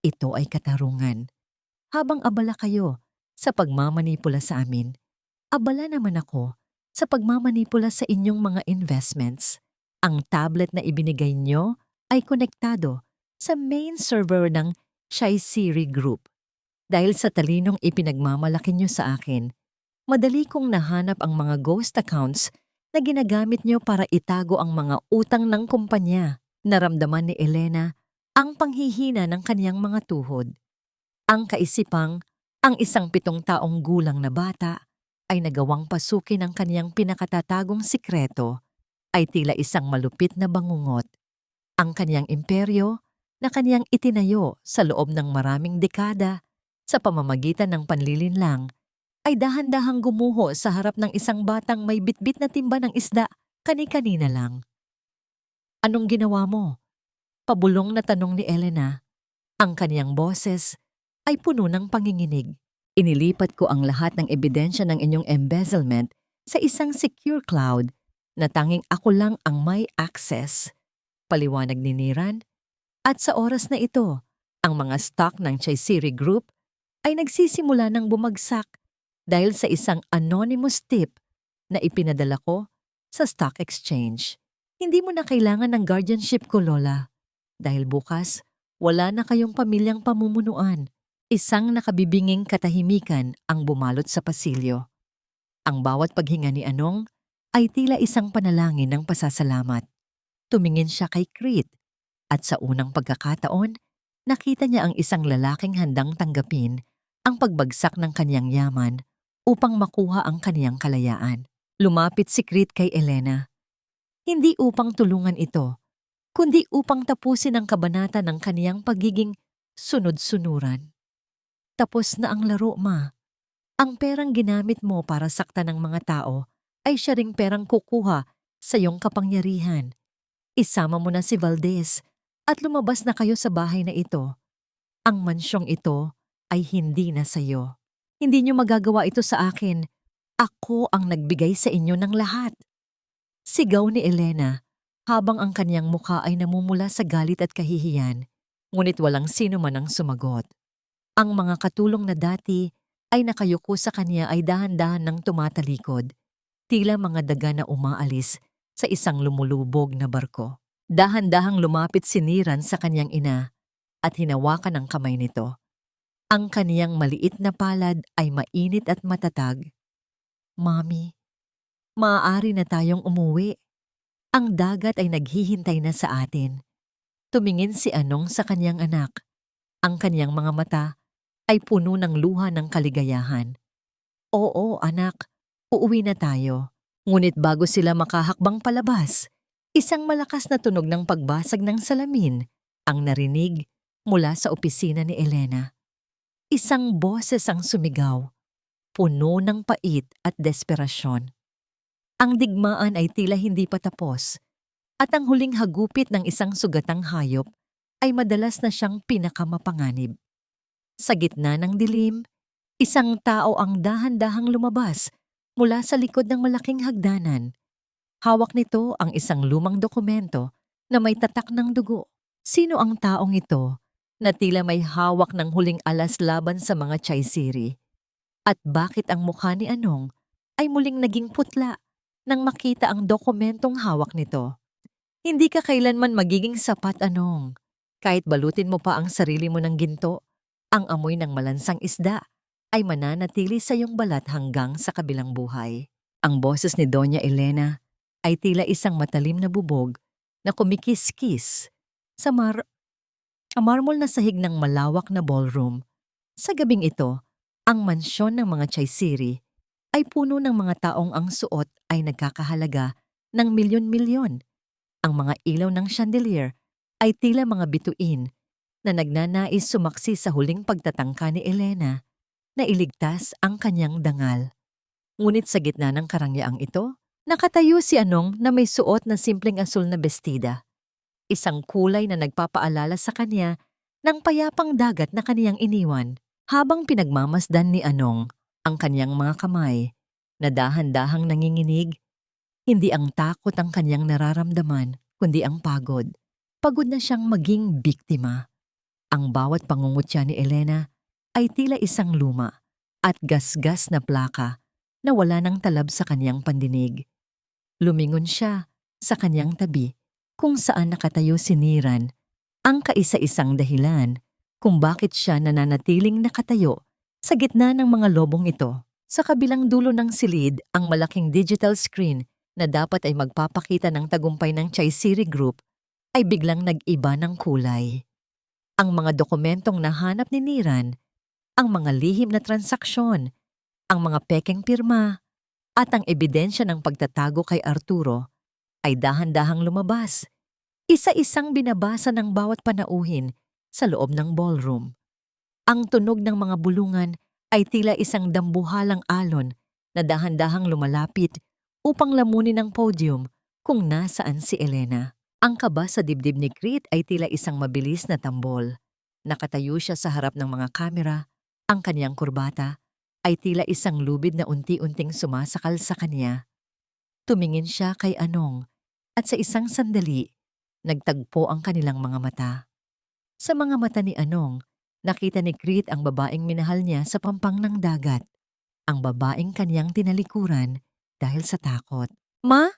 Ito ay katarungan. Habang abala kayo sa pagmamanipula sa amin, abala naman ako sa pagmamanipula sa inyong mga investments. Ang tablet na ibinigay nyo ay konektado sa main server ng Shaisiri Group. Dahil sa talinong ipinagmamalaki nyo sa akin, madali kong nahanap ang mga ghost accounts na ginagamit nyo para itago ang mga utang ng kumpanya. Naramdaman ni Elena ang panghihina ng kaniyang mga tuhod. Ang kaisipang, ang isang 7 taong gulang na bata ay nagawang pasukin ang kaniyang pinakatatagong sikreto ay tila isang malupit na bangungot. Ang kaniyang imperyo na kaniyang itinayo sa loob ng maraming dekada sa pamamagitan ng panlilinlang ay dahan-dahang gumuho sa harap ng isang batang may bitbit na timba ng isda kani-kanina lang. Anong ginawa mo? Pabulong na tanong ni Elena. Ang kaniyang boses ay puno ng panginginig. Inilipat ko ang lahat ng ebidensya ng inyong embezzlement sa isang secure cloud na tanging ako lang ang may access. Paliwanag ni Niran. At sa oras na ito, ang mga stock ng Chaisiri Group ay nagsisimula ng bumagsak dahil sa isang anonymous tip na ipinadala ko sa stock exchange. Hindi mo na kailangan ng guardianship ko, Lola. Dahil bukas, wala na kayong pamilyang pamumunuan. Isang nakabibinging katahimikan ang bumalot sa pasilyo. Ang bawat paghinga ni Anong ay tila isang panalangin ng pasasalamat. Tumingin siya kay Crit at sa unang pagkakataon, nakita niya ang isang lalaking handang tanggapin ang pagbagsak ng kaniyang yaman upang makuha ang kaniyang kalayaan. Lumapit si Crit kay Elena. Hindi upang tulungan ito, kundi upang tapusin ang kabanata ng kaniyang pagiging sunod-sunuran. Tapos na ang laro, ma. Ang perang ginamit mo para saktan ng mga tao ay siya ring perang kukuha sa iyong kapangyarihan. Isama mo na si Valdez at lumabas na kayo sa bahay na ito. Ang mansyong ito ay hindi na sayo. Hindi niyo magagawa ito sa akin. Ako ang nagbigay sa inyo ng lahat. Sigaw ni Elena habang ang kanyang mukha ay namumula sa galit at kahihiyan, ngunit walang sino man ang sumagot. Ang mga katulong na dati ay nakayuko sa kanya ay dahan-dahan nang tumatalikod, tila mga daga na umaalis sa isang lumulubog na barko. Dahan-dahang lumapit si Niran sa kanyang ina at hinawakan ang kamay nito. Ang kaniyang maliit na palad ay mainit at matatag. Mami, maaari na tayong umuwi. Ang dagat ay naghihintay na sa atin. Tumingin si Anong sa kanyang anak. Ang kanyang mga mata ay puno ng luha ng kaligayahan. Oo, anak, uuwi na tayo. Ngunit bago sila makahakbang palabas, isang malakas na tunog ng pagbasag ng salamin ang narinig mula sa opisina ni Elena. Isang boses ang sumigaw, puno ng pait at desperasyon. Ang digmaan ay tila hindi pa tapos, at ang huling hagupit ng isang sugatang hayop ay madalas na siyang pinakamapanganib. Sa gitna ng dilim, isang tao ang dahan-dahang lumabas mula sa likod ng malaking hagdanan. Hawak nito ang isang lumang dokumento na may tatak ng dugo. Sino ang taong ito na tila may hawak ng huling alas laban sa mga Chaisiri? At bakit ang mukha ni Anong ay muling naging putla nang makita ang dokumentong hawak nito? Hindi ka kailanman magiging sapat, Anong. Kahit balutin mo pa ang sarili mo ng ginto, ang amoy ng malansang isda ay mananatili sa iyong balat hanggang sa kabilang buhay. Ang boses ni Doña Elena ay tila isang matalim na bubog na kumikis-kis sa marmol na sahig ng malawak na ballroom. Sa gabing ito, ang mansyon ng mga Chaisiri ay puno ng mga taong ang suot ay nagkakahalaga ng milyon-milyon. Ang mga ilaw ng chandelier ay tila mga bituin na nagnanais sumaksi sa huling pagtatangka ni Elena na iligtas ang kanyang dangal. Ngunit sa gitna ng karangyaang ito, nakatayo si Anong na may suot na simpleng asul na bestida. Isang kulay na nagpapaalala sa kanya ng payapang dagat na kaniyang iniwan. Habang pinagmamasdan ni Anong ang kanyang mga kamay na dahan-dahang nanginginig, hindi ang takot ang kanyang nararamdaman, kundi ang pagod. Pagod na siyang maging biktima. Ang bawat pangungutya ni Elena ay tila isang luma at gasgas na plaka na wala ng talab sa kanyang pandinig. Lumingon siya sa kanyang tabi kung saan nakatayo si Niran, ang kaisa-isang dahilan kung bakit siya nananatiling nakatayo sa gitna ng mga lobong ito. Sa kabilang dulo ng silid, ang malaking digital screen na dapat ay magpapakita ng tagumpay ng Chaisiri Group ay biglang nag-iba ng kulay. Ang mga dokumentong nahanap ni Niran, ang mga lihim na transaksyon, ang mga pekeng pirma, at ang ebidensya ng pagtatago kay Arturo ay dahan-dahang lumabas. Isa-isang binabasa ng bawat panauhin sa loob ng ballroom. Ang tunog ng mga bulungan ay tila isang dambuhalang alon na dahan-dahang lumalapit upang lamunin ang podium kung nasaan si Elena. Ang kaba sa dibdib ni Crete ay tila isang mabilis na tambol. Nakatayo siya sa harap ng mga kamera, ang kanyang kurbata ay tila isang lubid na unti-unting sumasakal sa kanya. Tumingin siya kay Anong at sa isang sandali, nagtagpo ang kanilang mga mata. Sa mga mata ni Anong, nakita ni Crete ang babaeng minahal niya sa pampang ng dagat, ang babaeng kanyang tinalikuran dahil sa takot. Ma,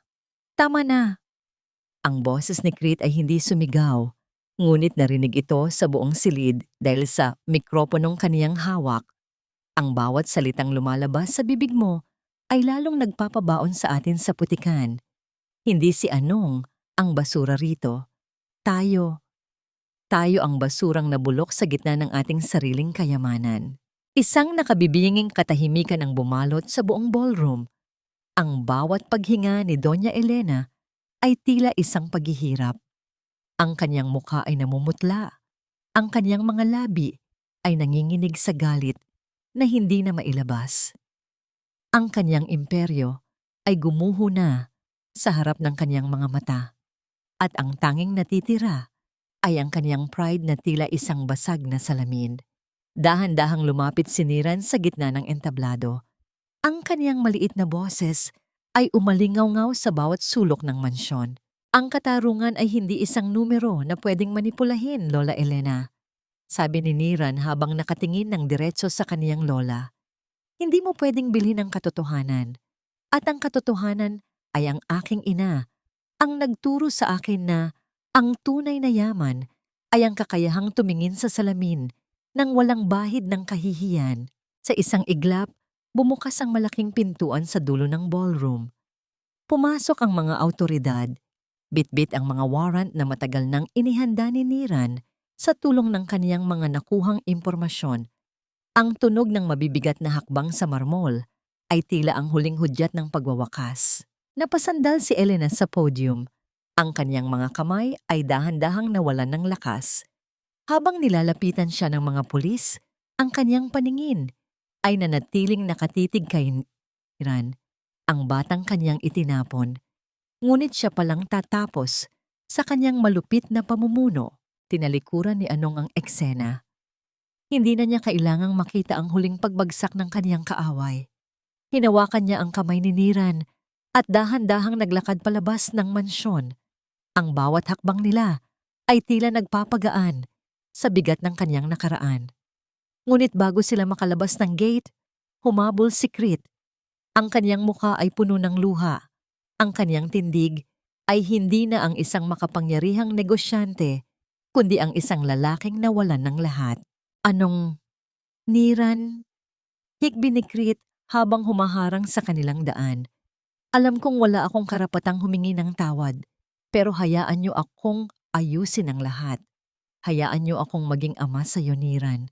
tama na. Ang boses ni Crete ay hindi sumigaw, ngunit narinig ito sa buong silid dahil sa mikroponong kaniyang hawak. Ang bawat salitang lumalabas sa bibig mo ay lalong nagpapabaon sa atin sa putikan. Hindi si Anong ang basura rito. Tayo ang basurang nabulok sa gitna ng ating sariling kayamanan. Isang nakabibinging katahimikan ang bumalot sa buong ballroom. Ang bawat paghinga ni Doña Elena ay tila isang paghihirap. Ang kanyang mukha ay namumutla. Ang kanyang mga labi ay nanginginig sa galit na hindi na mailabas. Ang kanyang imperyo ay gumuho na sa harap ng kanyang mga mata at ang tanging natitira ay ang kanyang pride na tila isang basag na salamin. Dahan-dahang lumapit si Niran sa gitna ng entablado. Ang kanyang maliit na boses ay umalingaw-ngaw sa bawat sulok ng mansyon. Ang katarungan ay hindi isang numero na pwedeng manipulahin, Lola Elena. Sabi ni Niran habang nakatingin ng diretso sa kaniyang lola. Hindi mo pwedeng bilhin ang katotohanan. At ang katotohanan ay ang aking ina, ang nagturo sa akin na ang tunay na yaman ay ang kakayahang tumingin sa salamin nang walang bahid ng kahihiyan. Sa isang iglap, bumukas ang malaking pintuan sa dulo ng ballroom. Pumasok ang mga awtoridad. Bitbit ang mga warrant na matagal nang inihanda ni Niran sa tulong ng kaniyang mga nakuhang impormasyon. Ang tunog ng mabibigat na hakbang sa marmol ay tila ang huling hudyat ng pagwawakas. Napasandal si Elena sa podium. Ang kaniyang mga kamay ay dahan-dahang nawalan ng lakas. Habang nilalapitan siya ng mga pulis, ang kaniyang paningin ay nanatiling nakatitig kay Niran, ang batang kaniyang itinapon. Ngunit siya palang tatapos sa kaniyang malupit na pamumuno. Tinalikuran ni Anong ang eksena. Hindi na niya kailangang makita ang huling pagbagsak ng kaniyang kaaway. Hinawakan niya ang kamay ni Niran at dahan-dahang naglakad palabas ng mansyon. Ang bawat hakbang nila ay tila nagpapagaan sa bigat ng kaniyang nakaraan. Ngunit bago sila makalabas ng gate, humabol si Crit. Ang kaniyang mukha ay puno ng luha. Ang kaniyang tindig ay hindi na ang isang makapangyarihang negosyante, kundi ang isang lalaking nawalan ng lahat. Anong, Niran? Hikbi ni Crit habang humaharang sa kanilang daan. Alam kong wala akong karapatang humingi ng tawad, pero hayaan niyo akong ayusin ang lahat. Hayaan niyo akong maging ama sa iyo, Niran.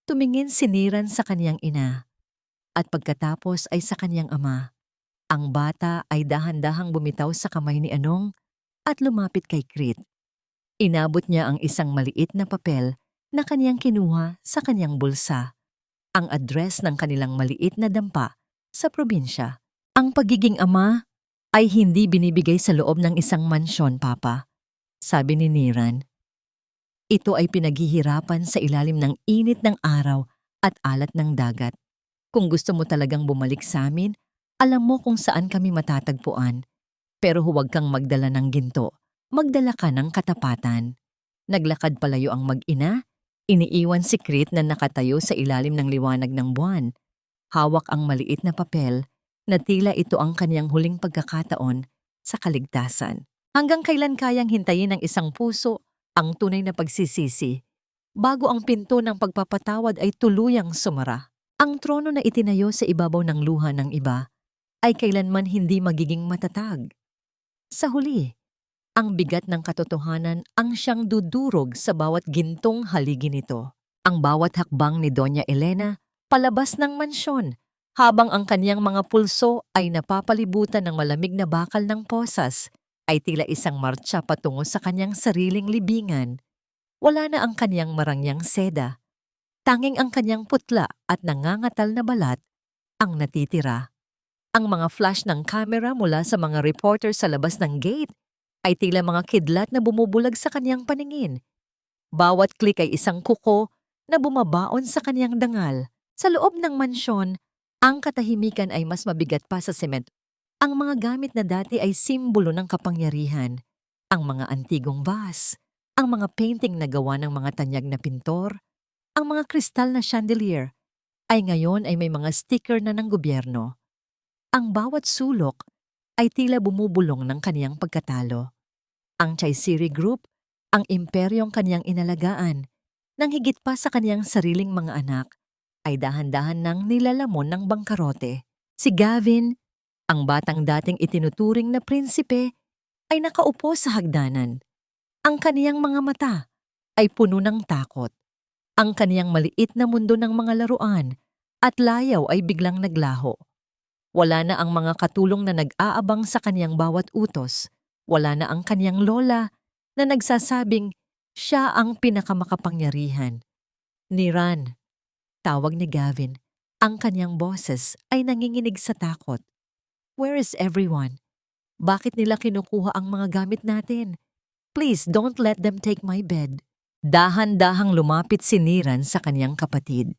Tumingin si Niran sa kaniyang ina, at pagkatapos ay sa kaniyang ama. Ang bata ay dahan-dahang bumitaw sa kamay ni Anong at lumapit kay Crit. Inabot niya ang isang maliit na papel na kaniyang kinuha sa kaniyang bulsa. Ang address ng kanilang maliit na dampa sa probinsya. Ang pagiging ama ay hindi binibigay sa loob ng isang mansyon, Papa, sabi ni Niran. Ito ay pinaghihirapan sa ilalim ng init ng araw at alat ng dagat. Kung gusto mo talagang bumalik sa amin, alam mo kung saan kami matatagpuan. Pero huwag kang magdala ng ginto, magdala ka ng katapatan. Naglakad palayo ang mag-ina, iniiwan si Crit na nakatayo sa ilalim ng liwanag ng buwan. Hawak ang maliit na papel na tila ito ang kaniyang huling pagkakataon sa kaligtasan. Hanggang kailan kayang hintayin ng isang puso ang tunay na pagsisisi bago ang pinto ng pagpapatawad ay tuluyang sumara? Ang trono na itinayo sa ibabaw ng luha ng iba ay kailanman hindi magiging matatag. Sa huli, ang bigat ng katotohanan ang siyang dudurog sa bawat gintong haligi nito. Ang bawat hakbang ni Doña Elena palabas ng mansyon, habang ang kaniyang mga pulso ay napapalibutan ng malamig na bakal ng posas, ay tila isang martsa patungo sa kaniyang sariling libingan. Wala na ang kaniyang marangyang seda. Tanging ang kaniyang putla at nangangatal na balat ang natitira. Ang mga flash ng kamera mula sa mga reporter sa labas ng gate ay tila mga kidlat na bumubulag sa kaniyang paningin. Bawat klik ay isang kuko na bumabaon sa kaniyang dangal. Sa loob ng mansyon, ang katahimikan ay mas mabigat pa sa semento. Ang mga gamit na dati ay simbolo ng kapangyarihan. Ang mga antigong vase, ang mga painting na gawa ng mga tanyag na pintor, ang mga kristal na chandelier, ay ngayon ay may mga sticker na ng gobyerno. Ang bawat sulok ay tila bumubulong ng kaniyang pagkatalo. Ang Chaisiri Group, ang imperyong kaniyang inalagaan, nang higit pa sa kaniyang sariling mga anak, ay dahan-dahan nang nilalamon ng bangkarote. Si Gavin, ang batang dating itinuturing na prinsipe, ay nakaupo sa hagdanan. Ang kaniyang mga mata ay puno ng takot. Ang kaniyang maliit na mundo ng mga laruan at layaw ay biglang naglaho. Wala na ang mga katulong na nag-aabang sa kaniyang bawat utos. Wala na ang kaniyang lola na nagsasabing siya ang pinakamakapangyarihan. Niran, tawag ni Gavin, ang kaniyang boses ay nanginginig sa takot. Where is everyone? Bakit nila kinukuha ang mga gamit natin? Please don't let them take my bed. Dahan-dahang lumapit si Niran sa kanyang kapatid.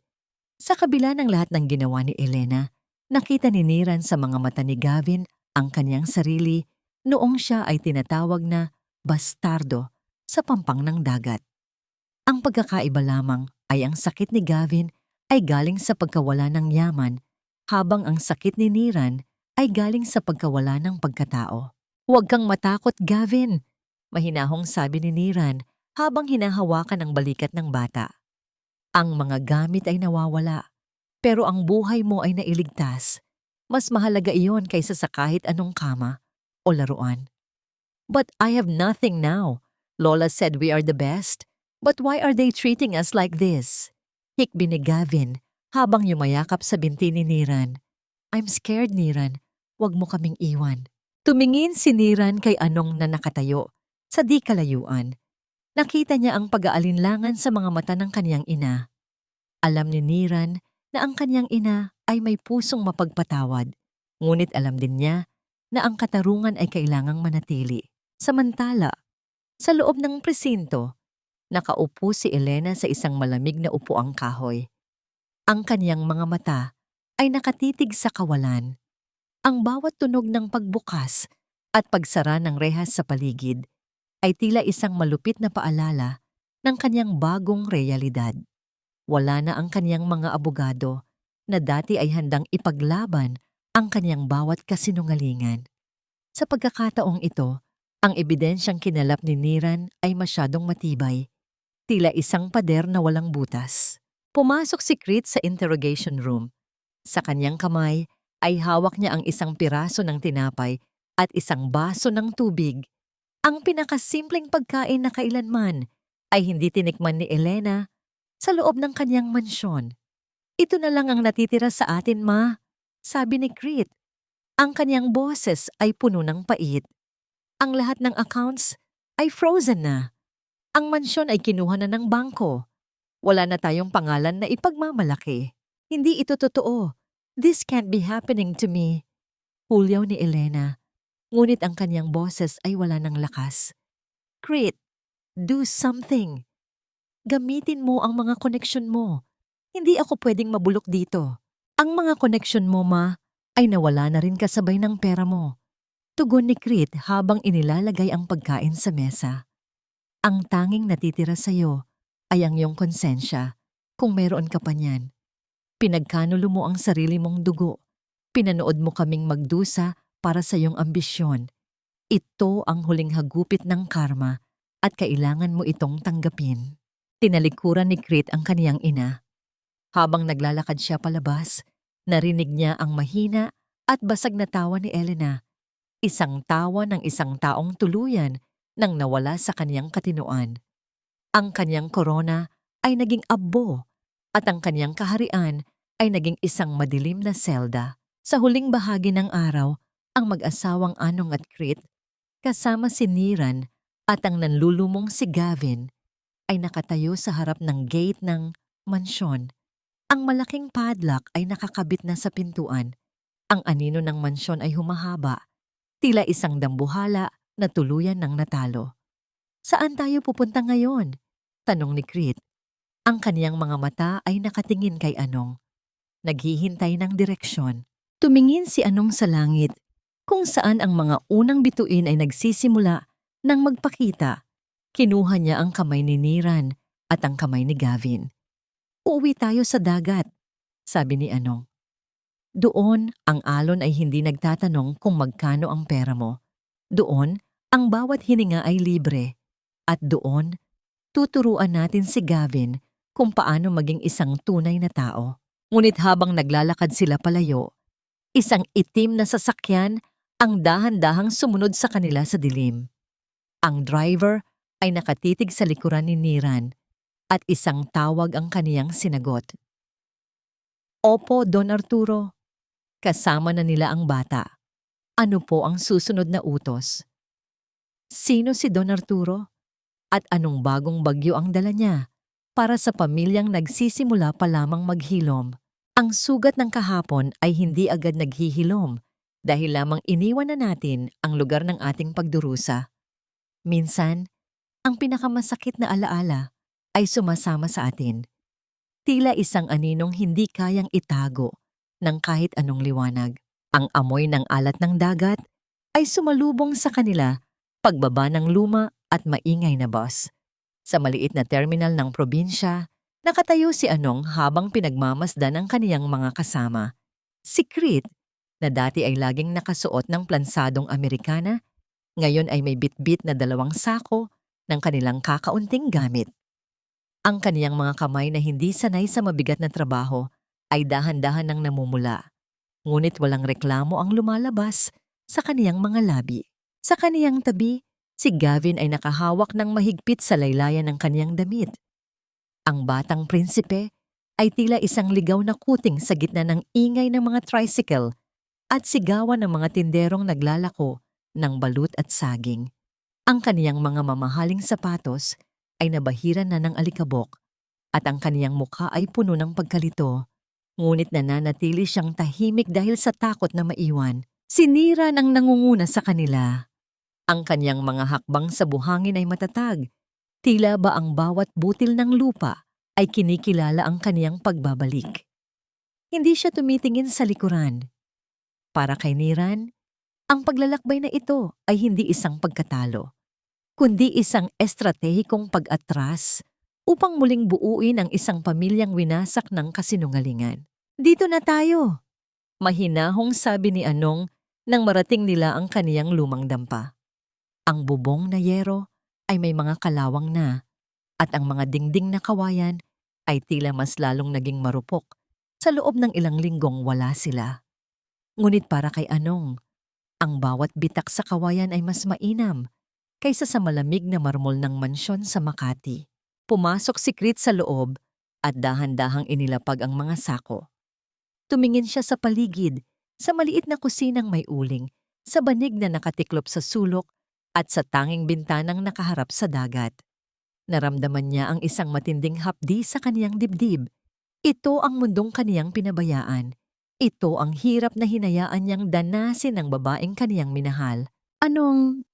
Sa kabila ng lahat ng ginawa ni Elena, nakita ni Niran sa mga mata ni Gavin ang kanyang sarili noong siya ay tinatawag na bastardo sa pampang ng dagat. Ang pagkakaiba lamang ay ang sakit ni Gavin ay galing sa pagkawala ng yaman, habang ang sakit ni Niran ay galing sa pagkawala ng pagkatao. Huwag kang matakot, Gavin, mahinahong sabi ni Niran habang hinahawakan ang balikat ng bata. Ang mga gamit ay nawawala, pero ang buhay mo ay nailigtas. Mas mahalaga iyon kaysa sa kahit anong kama o laruan. But I have nothing now. Lola said we are the best. But why are they treating us like this? Hikbi ni Gavin habang yumayakap sa binti ni Niran. I'm scared, Niran. Huwag mo kaming iwan. Tumingin si Niran kay Anong na nakatayo sa di kalayuan. Nakita niya ang pag-aalinlangan sa mga mata ng kanyang ina. Alam ni Niran na ang kanyang ina ay may pusong mapagpatawad, ngunit alam din niya na ang katarungan ay kailangang manatili. Samantala, sa loob ng presinto, nakaupo si Elena sa isang malamig na upuang kahoy. Ang kanyang mga mata ay nakatitig sa kawalan. Ang bawat tunog ng pagbukas at pagsara ng rehas sa paligid ay tila isang malupit na paalala ng kanyang bagong realidad. Wala na ang kanyang mga abogado na dati ay handang ipaglaban ang kanyang bawat kasinungalingan. Sa pagkakataong ito, ang ebidensyang kinalap ni Niran ay masyadong matibay, tila isang pader na walang butas. Pumasok si Crit sa interrogation room. Sa kanyang kamay ay hawak niya ang isang piraso ng tinapay at isang baso ng tubig. Ang pinakasimpleng pagkain na kailanman ay hindi tinikman ni Elena sa loob ng kanyang mansyon. Ito na lang ang natitira sa atin, Ma, sabi ni Crit. Ang kanyang boses ay puno ng pait. Ang lahat ng accounts ay frozen na. Ang mansyon ay kinuha na ng bangko. Wala na tayong pangalan na ipagmamalaki. Hindi ito totoo. This can't be happening to me. Hulyaw ni Elena. Ngunit ang kanyang boses ay wala ng lakas. Crit, do something. Gamitin mo ang mga koneksyon mo. Hindi ako pwedeng mabulok dito. Ang mga koneksyon mo, Ma, ay nawala na rin kasabay ng pera mo. Tugon ni Crit habang inilalagay ang pagkain sa mesa. Ang tanging natitira sa'yo ay ang iyong konsensya, kung meron ka pa niyan. Pinagkanulo mo ang sarili mong dugo. Pinanood mo kaming magdusa para sa iyong ambisyon. Ito ang huling hagupit ng karma at kailangan mo itong tanggapin. Tinalikuran ni Crit ang kaniyang ina. Habang naglalakad siya palabas, narinig niya ang mahina at basag na tawa ni Elena. Isang tawa ng isang taong tuluyan nang nawala sa kaniyang katinoan. Ang kaniyang korona ay naging abbo at ang kaniyang kaharian ay naging isang madilim na selda. Sa huling bahagi ng araw, ang mag-asawang Anong at Crit, kasama si Niran at ang nanlulumong si Gavin, ay nakatayo sa harap ng gate ng mansyon. Ang malaking padlock ay nakakabit na sa pintuan. Ang anino ng mansyon ay humahaba, tila isang dambuhala na tuluyan ng natalo. Saan tayo pupunta ngayon? Tanong ni Crit. Ang kaniyang mga mata ay nakatingin kay Anong. Naghihintay ng direksyon. Tumingin si Anong sa langit, kung saan ang mga unang bituin ay nagsisimula nang magpakita. Kinuha niya ang kamay ni Niran at ang kamay ni Gavin. Uuwi tayo sa dagat, sabi ni Anong. Doon, ang alon ay hindi nagtatanong kung magkano ang pera mo. Doon, ang bawat hininga ay libre. At doon, tuturuan natin si Gavin kung paano maging isang tunay na tao. Ngunit habang naglalakad sila palayo, isang itim na sasakyan ang dahan-dahang sumunod sa kanila sa dilim. Ang driver ay nakatitig sa likuran ni Niran at isang tawag ang kaniyang sinagot. Opo, Don Arturo. Kasama na nila ang bata. Ano po ang susunod na utos? Sino si Don Arturo? At anong bagong bagyo ang dala niya para sa pamilyang nagsisimula pa lamang maghilom? Ang sugat ng kahapon ay hindi agad naghihilom dahil lamang iniwan na natin ang lugar ng ating pagdurusa. Minsan, ang pinakamasakit na alaala ay sumasama sa atin. Tila isang aninong hindi kayang itago ng kahit anong liwanag. Ang amoy ng alat ng dagat ay sumalubong sa kanila pagbaba ng luma at maingay na bus. Sa maliit na terminal ng probinsya, nakatayo si Anong habang pinagmamasdan ang kaniyang mga kasama. Si Crit, na dati ay laging nakasuot ng plansadong Amerikana, ngayon ay may bitbit na 2 sako ng kanilang kakaunting gamit. Ang kaniyang mga kamay na hindi sanay sa mabigat na trabaho ay dahan-dahan nang namumula. Ngunit walang reklamo ang lumalabas sa kaniyang mga labi. Sa kaniyang tabi, si Gavin ay nakahawak ng mahigpit sa laylayan ng kaniyang damit. Ang batang prinsipe ay tila isang ligaw na kuting sa gitna ng ingay ng mga tricycle at sigawan ng mga tinderong naglalako ng balut at saging. Ang kaniyang mga mamahaling sapatos ay nabahiran na ng alikabok at ang kaniyang mukha ay puno ng pagkalito. Ngunit nananatili siyang tahimik dahil sa takot na maiwan. Sinira ng nangunguna sa kanila. Ang kaniyang mga hakbang sa buhangin ay matatag. Tila ba ang bawat butil ng lupa ay kinikilala ang kaniyang pagbabalik. Hindi siya tumitingin sa likuran. Para kay Niran, ang paglalakbay na ito ay hindi isang pagkatalo, kundi isang estratehikong pag-atras upang muling buuin ang isang pamilyang winasak ng kasinungalingan. Dito na tayo, mahinahong sabi ni Anong nang marating nila ang kaniyang lumang dampa. Ang bubong na yero ay may mga kalawang na at ang mga dingding na kawayan ay tila mas lalong naging marupok sa loob ng ilang linggong wala sila. Ngunit para kay Anong, ang bawat bitak sa kawayan ay mas mainam kaysa sa malamig na marmol ng mansyon sa Makati. Pumasok si Crit sa loob at dahan-dahang inilapag ang mga sako. Tumingin siya sa paligid, sa maliit na kusinang may uling, sa banig na nakatiklop sa sulok at sa tanging bintanang nakaharap sa dagat. Naramdaman niya ang isang matinding hapdi sa kaniyang dibdib. Ito ang mundong kaniyang pinabayaan. Ito ang hirap na hinayaan niyang danasin ng babaeng kaniyang minahal. Anong...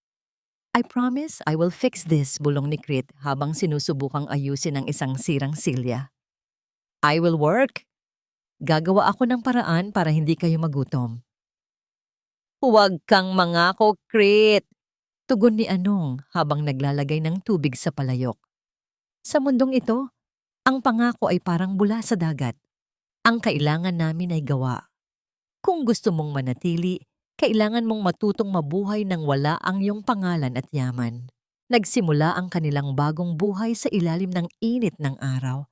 I promise I will fix this, bulong ni Crit habang sinusubukang ayusin ang isang sirang silya. I will work. Gagawa ako ng paraan para hindi kayo magutom. Huwag kang mangako, Crit, tugon ni Anong habang naglalagay ng tubig sa palayok. Sa mundong ito, ang pangako ay parang bula sa dagat. Ang kailangan namin ay gawa. Kung gusto mong manatili, kailangan mong matutong mabuhay nang wala ang iyong pangalan at yaman. Nagsimula ang kanilang bagong buhay sa ilalim ng init ng araw.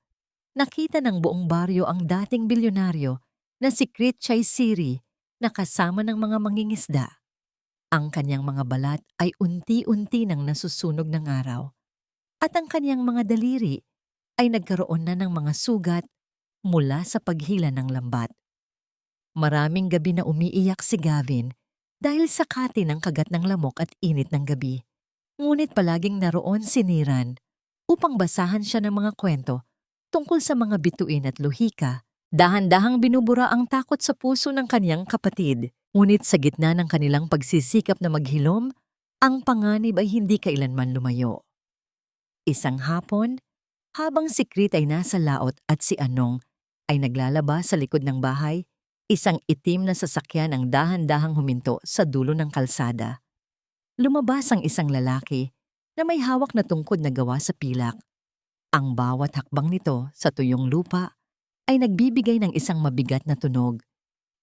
Nakita ng buong baryo ang dating bilyonaryo na si Crit Chaisiri na kasama ng mga mangingisda. Ang kanyang mga balat ay unti-unti nang nasusunog ng araw. At ang kanyang mga daliri ay nagkaroon na ng mga sugat mula sa paghila ng lambat. Maraming gabi na umiiyak si Gavin dahil sa kati ng kagat ng lamok at init ng gabi. Ngunit palaging naroon si Niran upang basahan siya ng mga kwento tungkol sa mga bituin at lohika. Dahan-dahang binubura ang takot sa puso ng kaniyang kapatid. Ngunit sa gitna ng kanilang pagsisikap na maghilom, ang panganib ay hindi kailanman lumayo. Isang hapon, habang si Crit ay nasa laot at si Anong ay naglalaba sa likod ng bahay, isang itim na sasakyan ang dahan-dahang huminto sa dulo ng kalsada. Lumabas ang isang lalaki na may hawak na tungkod na gawa sa pilak. Ang bawat hakbang nito sa tuyong lupa ay nagbibigay ng isang mabigat na tunog.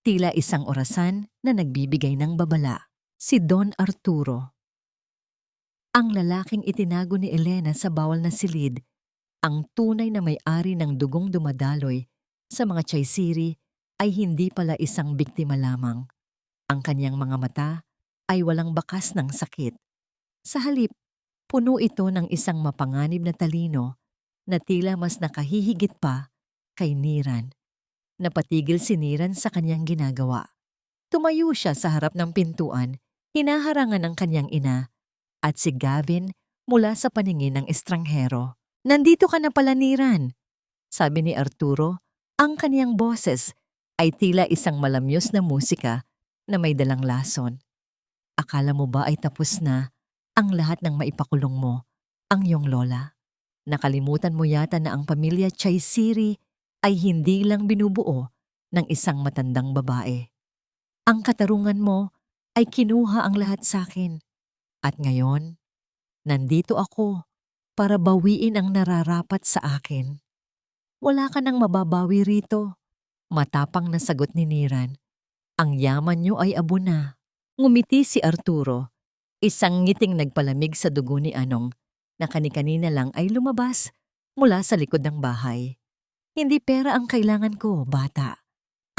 Tila isang orasan na nagbibigay ng babala. Si Don Arturo. Ang lalaking itinago ni Elena sa bawal na silid, ang tunay na may-ari ng dugong dumadaloy sa mga Chaisiri ay hindi pala isang biktima lamang. Ang kanyang mga mata ay walang bakas ng sakit. Sa halip, puno ito ng isang mapanganib na talino na tila mas nakahihigit pa kay Niran. Napatigil si Niran sa kanyang ginagawa. Tumayo siya sa harap ng pintuan, hinaharangan ng kanyang ina, at si Gavin mula sa paningin ng estranghero. Nandito ka na pala, Niran, sabi ni Arturo. Ang kaniyang boses ay tila isang malamyos na musika na may dalang lason. Akala mo ba ay tapos na ang lahat ng maipakulong mo, ang iyong lola? Nakalimutan mo yata na ang pamilya Chaysiri ay hindi lang binubuo ng isang matandang babae. Ang katarungan mo ay kinuha ang lahat sa akin. At ngayon, nandito ako para bawiin ang nararapat sa akin. Wala ka nang mababawi rito. Matapang na sagot ni Niran. Ang yaman niyo ay abo na. Ngumiti si Arturo, isang ngiting nagpalamig sa dugo ni Anong na kani-kanina lang ay lumabas mula sa likod ng bahay. Hindi pera ang kailangan ko, bata.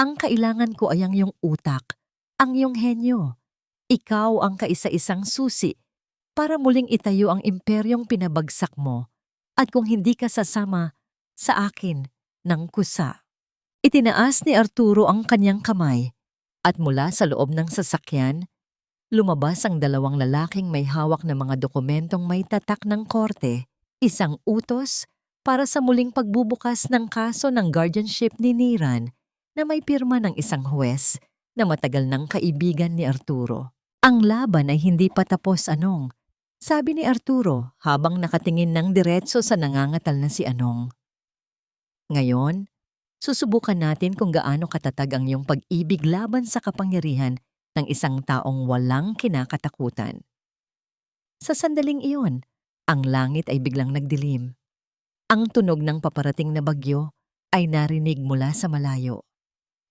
Ang kailangan ko ay ang iyong utak, ang iyong henyo. Ikaw ang kaisa-isang susi para muling itayo ang imperyong pinabagsak mo at kung hindi ka sasama sa akin ng kusa. Itinaas ni Arturo ang kanyang kamay at mula sa loob ng sasakyan, lumabas ang dalawang lalaking may hawak na mga dokumentong may tatak ng korte, isang utos para sa muling pagbubukas ng kaso ng guardianship ni Niran na may pirma ng isang huwes na matagal ng kaibigan ni Arturo. Ang laban ay hindi pa tapos, Anong, sabi ni Arturo habang nakatingin ng diretso sa nangangatal na si Anong. Ngayon, susubukan natin kung gaano katatag ang iyong pag-ibig laban sa kapangyarihan ng isang taong walang kinakatakutan. Sa sandaling iyon, ang langit ay biglang nagdilim. Ang tunog ng paparating na bagyo ay narinig mula sa malayo.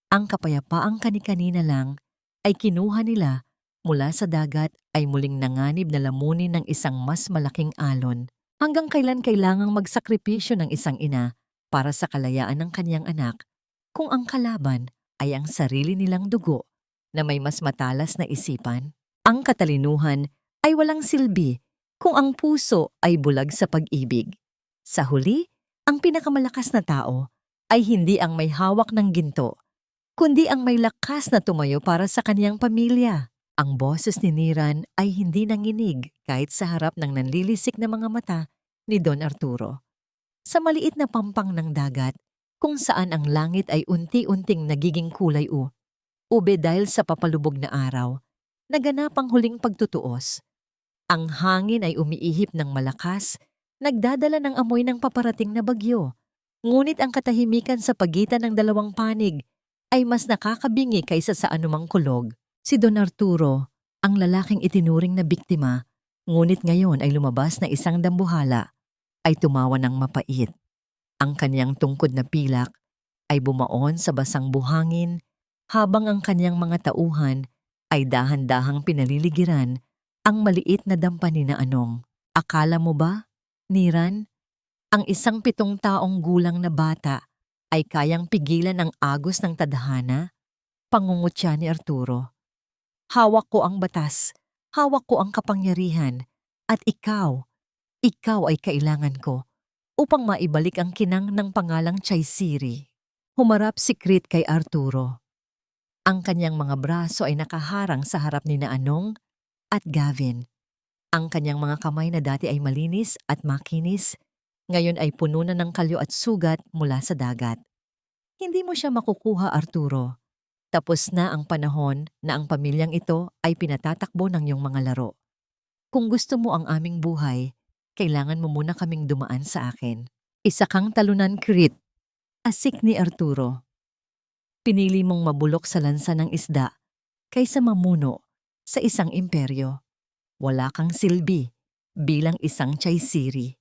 Ang kapayapaang kani-kanina lang ay kinuha nila mula sa dagat ay muling nanganib na lamunin ng isang mas malaking alon. Hanggang kailan kailangang magsakripisyo ng isang ina para sa kalayaan ng kanyang anak kung ang kalaban ay ang sarili nilang dugo na may mas matalas na isipan? Ang katalinuhan ay walang silbi kung ang puso ay bulag sa pag-ibig. Sa huli, ang pinakamalakas na tao ay hindi ang may hawak ng ginto, kundi ang may lakas na tumayo para sa kaniyang pamilya. Ang boses ni Niran ay hindi nanginig kahit sa harap ng nanlilisik na mga mata ni Don Arturo. Sa maliit na pampang ng dagat, kung saan ang langit ay unti-unting nagiging kulay ube dahil sa papalubog na araw, naganap ang huling pagtutuos. Ang hangin ay umiihip ng malakas, nagdadala ng amoy ng paparating na bagyo. Ngunit ang katahimikan sa pagitan ng dalawang panig ay mas nakakabingi kaysa sa anumang kulog. Si Don Arturo, ang lalaking itinuring na biktima, ngunit ngayon ay lumabas na isang dambuhala, ay tumawa ng mapait. Ang kanyang tungkod na pilak ay bumaon sa basang buhangin habang ang kanyang mga tauhan ay dahan-dahang pinaliligiran ang maliit na dampani na Anong. Akala mo ba, Niran, ang isang 7 taong gulang na bata ay kayang pigilan ang agos ng tadhana? Pangungutya ni Arturo. Hawak ko ang batas, hawak ko ang kapangyarihan, at ikaw ay kailangan ko upang maibalik ang kinang ng pangalang Chaysiri. Humarap si Crit kay Arturo. Ang kanyang mga braso ay nakaharang sa harap ni Anong at Gavin. Ang kanyang mga kamay na dati ay malinis at makinis, ngayon ay puno na ng kalyo at sugat mula sa dagat. Hindi mo siya makukuha, Arturo. Tapos na ang panahon na ang pamilyang ito ay pinatatakbo ng iyong mga laro. Kung gusto mo ang aming buhay, kailangan mo muna kaming dumaan sa akin. Isa kang talunan, Crit. Asik ni Arturo. Pinili mong mabulok sa lansa ng isda kaysa mamuno sa isang imperyo. Wala kang silbi bilang isang Chaysiri.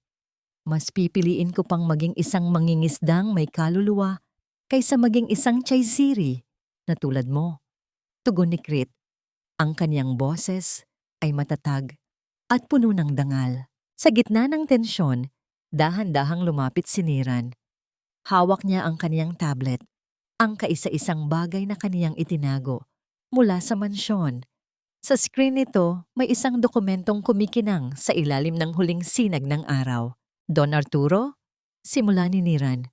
Mas pipiliin ko pang maging isang mangingisdang may kaluluwa kaysa maging isang Chaysiri na tulad mo. Tugon ni Crit. Ang kanyang boses ay matatag at puno ng dangal. Sa gitna ng tensyon, dahan-dahang lumapit si Niran. Hawak niya ang kaniyang tablet, ang kaisa-isang bagay na kaniyang itinago mula sa mansyon. Sa screen nito, may isang dokumentong kumikinang sa ilalim ng huling sinag ng araw. Don Arturo? Simula ni Niran.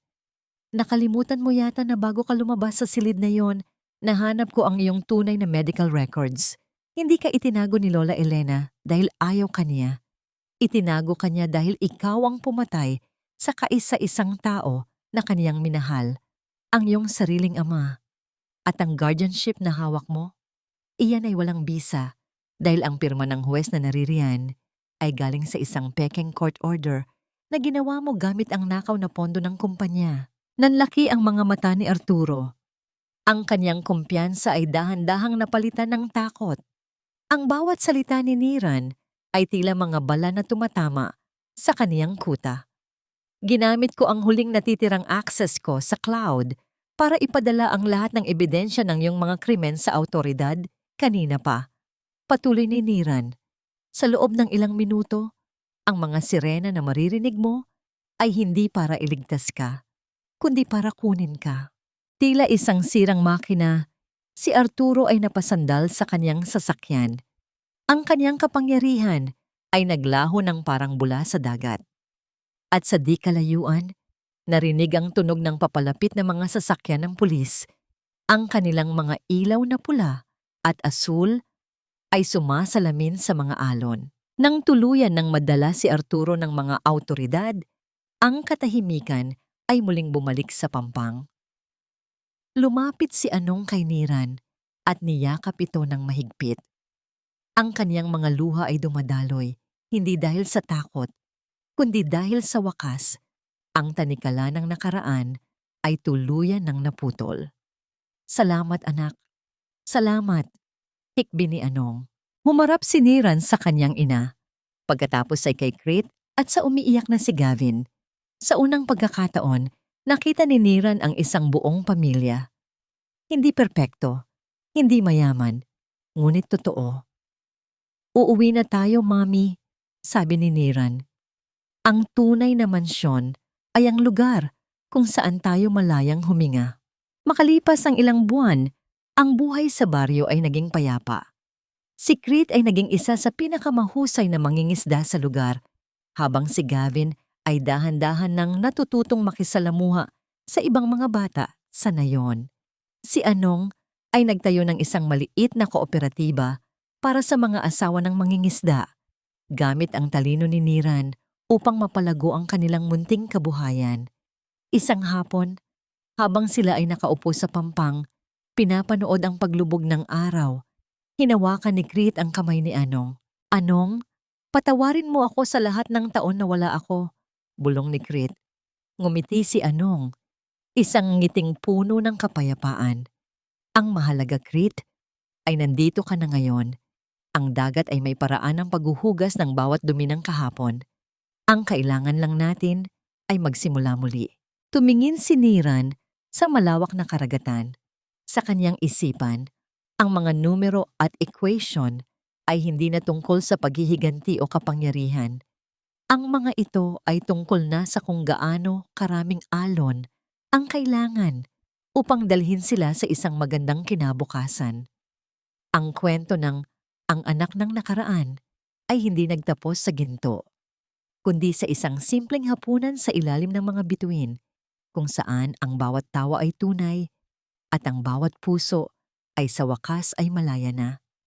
Nakalimutan mo yata na bago ka lumabas sa silid na yon, nahanap ko ang iyong tunay na medical records. Hindi ka itinago ni Lola Elena dahil ayaw ka niya. Itinago ka niya dahil ikaw ang pumatay sa kaisa-isang tao na kaniyang minahal, ang iyong sariling ama. At ang guardianship na hawak mo, Iyan ay walang bisa dahil ang pirma ng huwes na naririyan ay galing sa isang pekeng court order na ginawa mo gamit ang nakaw na pondo ng kumpanya. Nanlaki ang mga mata ni Arturo. Ang kanyang kumpiyansa ay dahan-dahang napalitan ng takot. Ang bawat salita ni Niran ay tila mga bala na tumatama sa kaniyang kuta. Ginamit ko ang huling natitirang access ko sa cloud para ipadala ang lahat ng ebidensya ng iyong mga krimen sa awtoridad kanina pa. Patuloy ni Niran. Sa loob ng ilang minuto, ang mga sirena na maririnig mo ay hindi para iligtas ka, kundi para kunin ka. Tila isang sirang makina, si Arturo ay napasandal sa kanyang sasakyan. Ang kanyang kapangyarihan ay naglaho ng parang bula sa dagat. At sa di kalayuan, narinig ang tunog ng papalapit na mga sasakyan ng pulis. Ang kanilang mga ilaw na pula at asul ay sumasalamin sa mga alon. Nang tuluyan ng madala si Arturo ng mga awtoridad, ang katahimikan ay muling bumalik sa pampang. Lumapit si Anong kay Niran at niyakap ito ng mahigpit. Ang kaniyang mga luha ay dumadaloy, hindi dahil sa takot, kundi dahil sa wakas, ang tanikala ng nakaraan ay tuluyan ng naputol. Salamat anak. Salamat, hikbi ni Anong. Humarap si Niran sa kanyang ina. Pagkatapos ay kay Krit at sa umiiyak na si Gavin. Sa unang pagkakataon, nakita ni Niran ang isang buong pamilya. Hindi perpekto, hindi mayaman, ngunit totoo. Uuwi na tayo, Mami, sabi ni Niran. Ang tunay na mansyon ay ang lugar kung saan tayo malayang huminga. Makalipas ang ilang buwan, ang buhay sa baryo ay naging payapa. Si Krit ay naging isa sa pinakamahusay na mangingisda sa lugar, habang si Gavin ay dahan-dahan nang natututong makisalamuha sa ibang mga bata sa nayon. Si Anong ay nagtayo ng isang maliit na kooperatiba para sa mga asawa ng mangingisda, gamit ang talino ni Niran upang mapalago ang kanilang munting kabuhayan. Isang hapon, habang sila ay nakaupo sa pampang, pinapanood ang paglubog ng araw. Hinawakan ni Krit ang kamay ni Anong. Anong, patawarin mo ako sa lahat ng taon na wala ako, bulong ni Krit. Ngumiti si Anong, isang ngiting puno ng kapayapaan. Ang mahalaga, Krit, ay nandito ka na ngayon. Ang dagat ay may paraan ng paghuhugas ng bawat dumi ng kahapon. Ang kailangan lang natin ay magsimula muli. Tumingin si Niran sa malawak na karagatan. Sa kanyang isipan, ang mga numero at equation ay hindi na tungkol sa paghihiganti o kapangyarihan. Ang mga ito ay tungkol na sa kung gaano karaming alon ang kailangan upang dalhin sila sa isang magandang kinabukasan. Ang kwento ng ang anak ng nakaraan ay hindi nagtapos sa ginto, kundi sa isang simpleng hapunan sa ilalim ng mga bituin kung saan ang bawat tawa ay tunay at ang bawat puso ay sa wakas ay malaya na.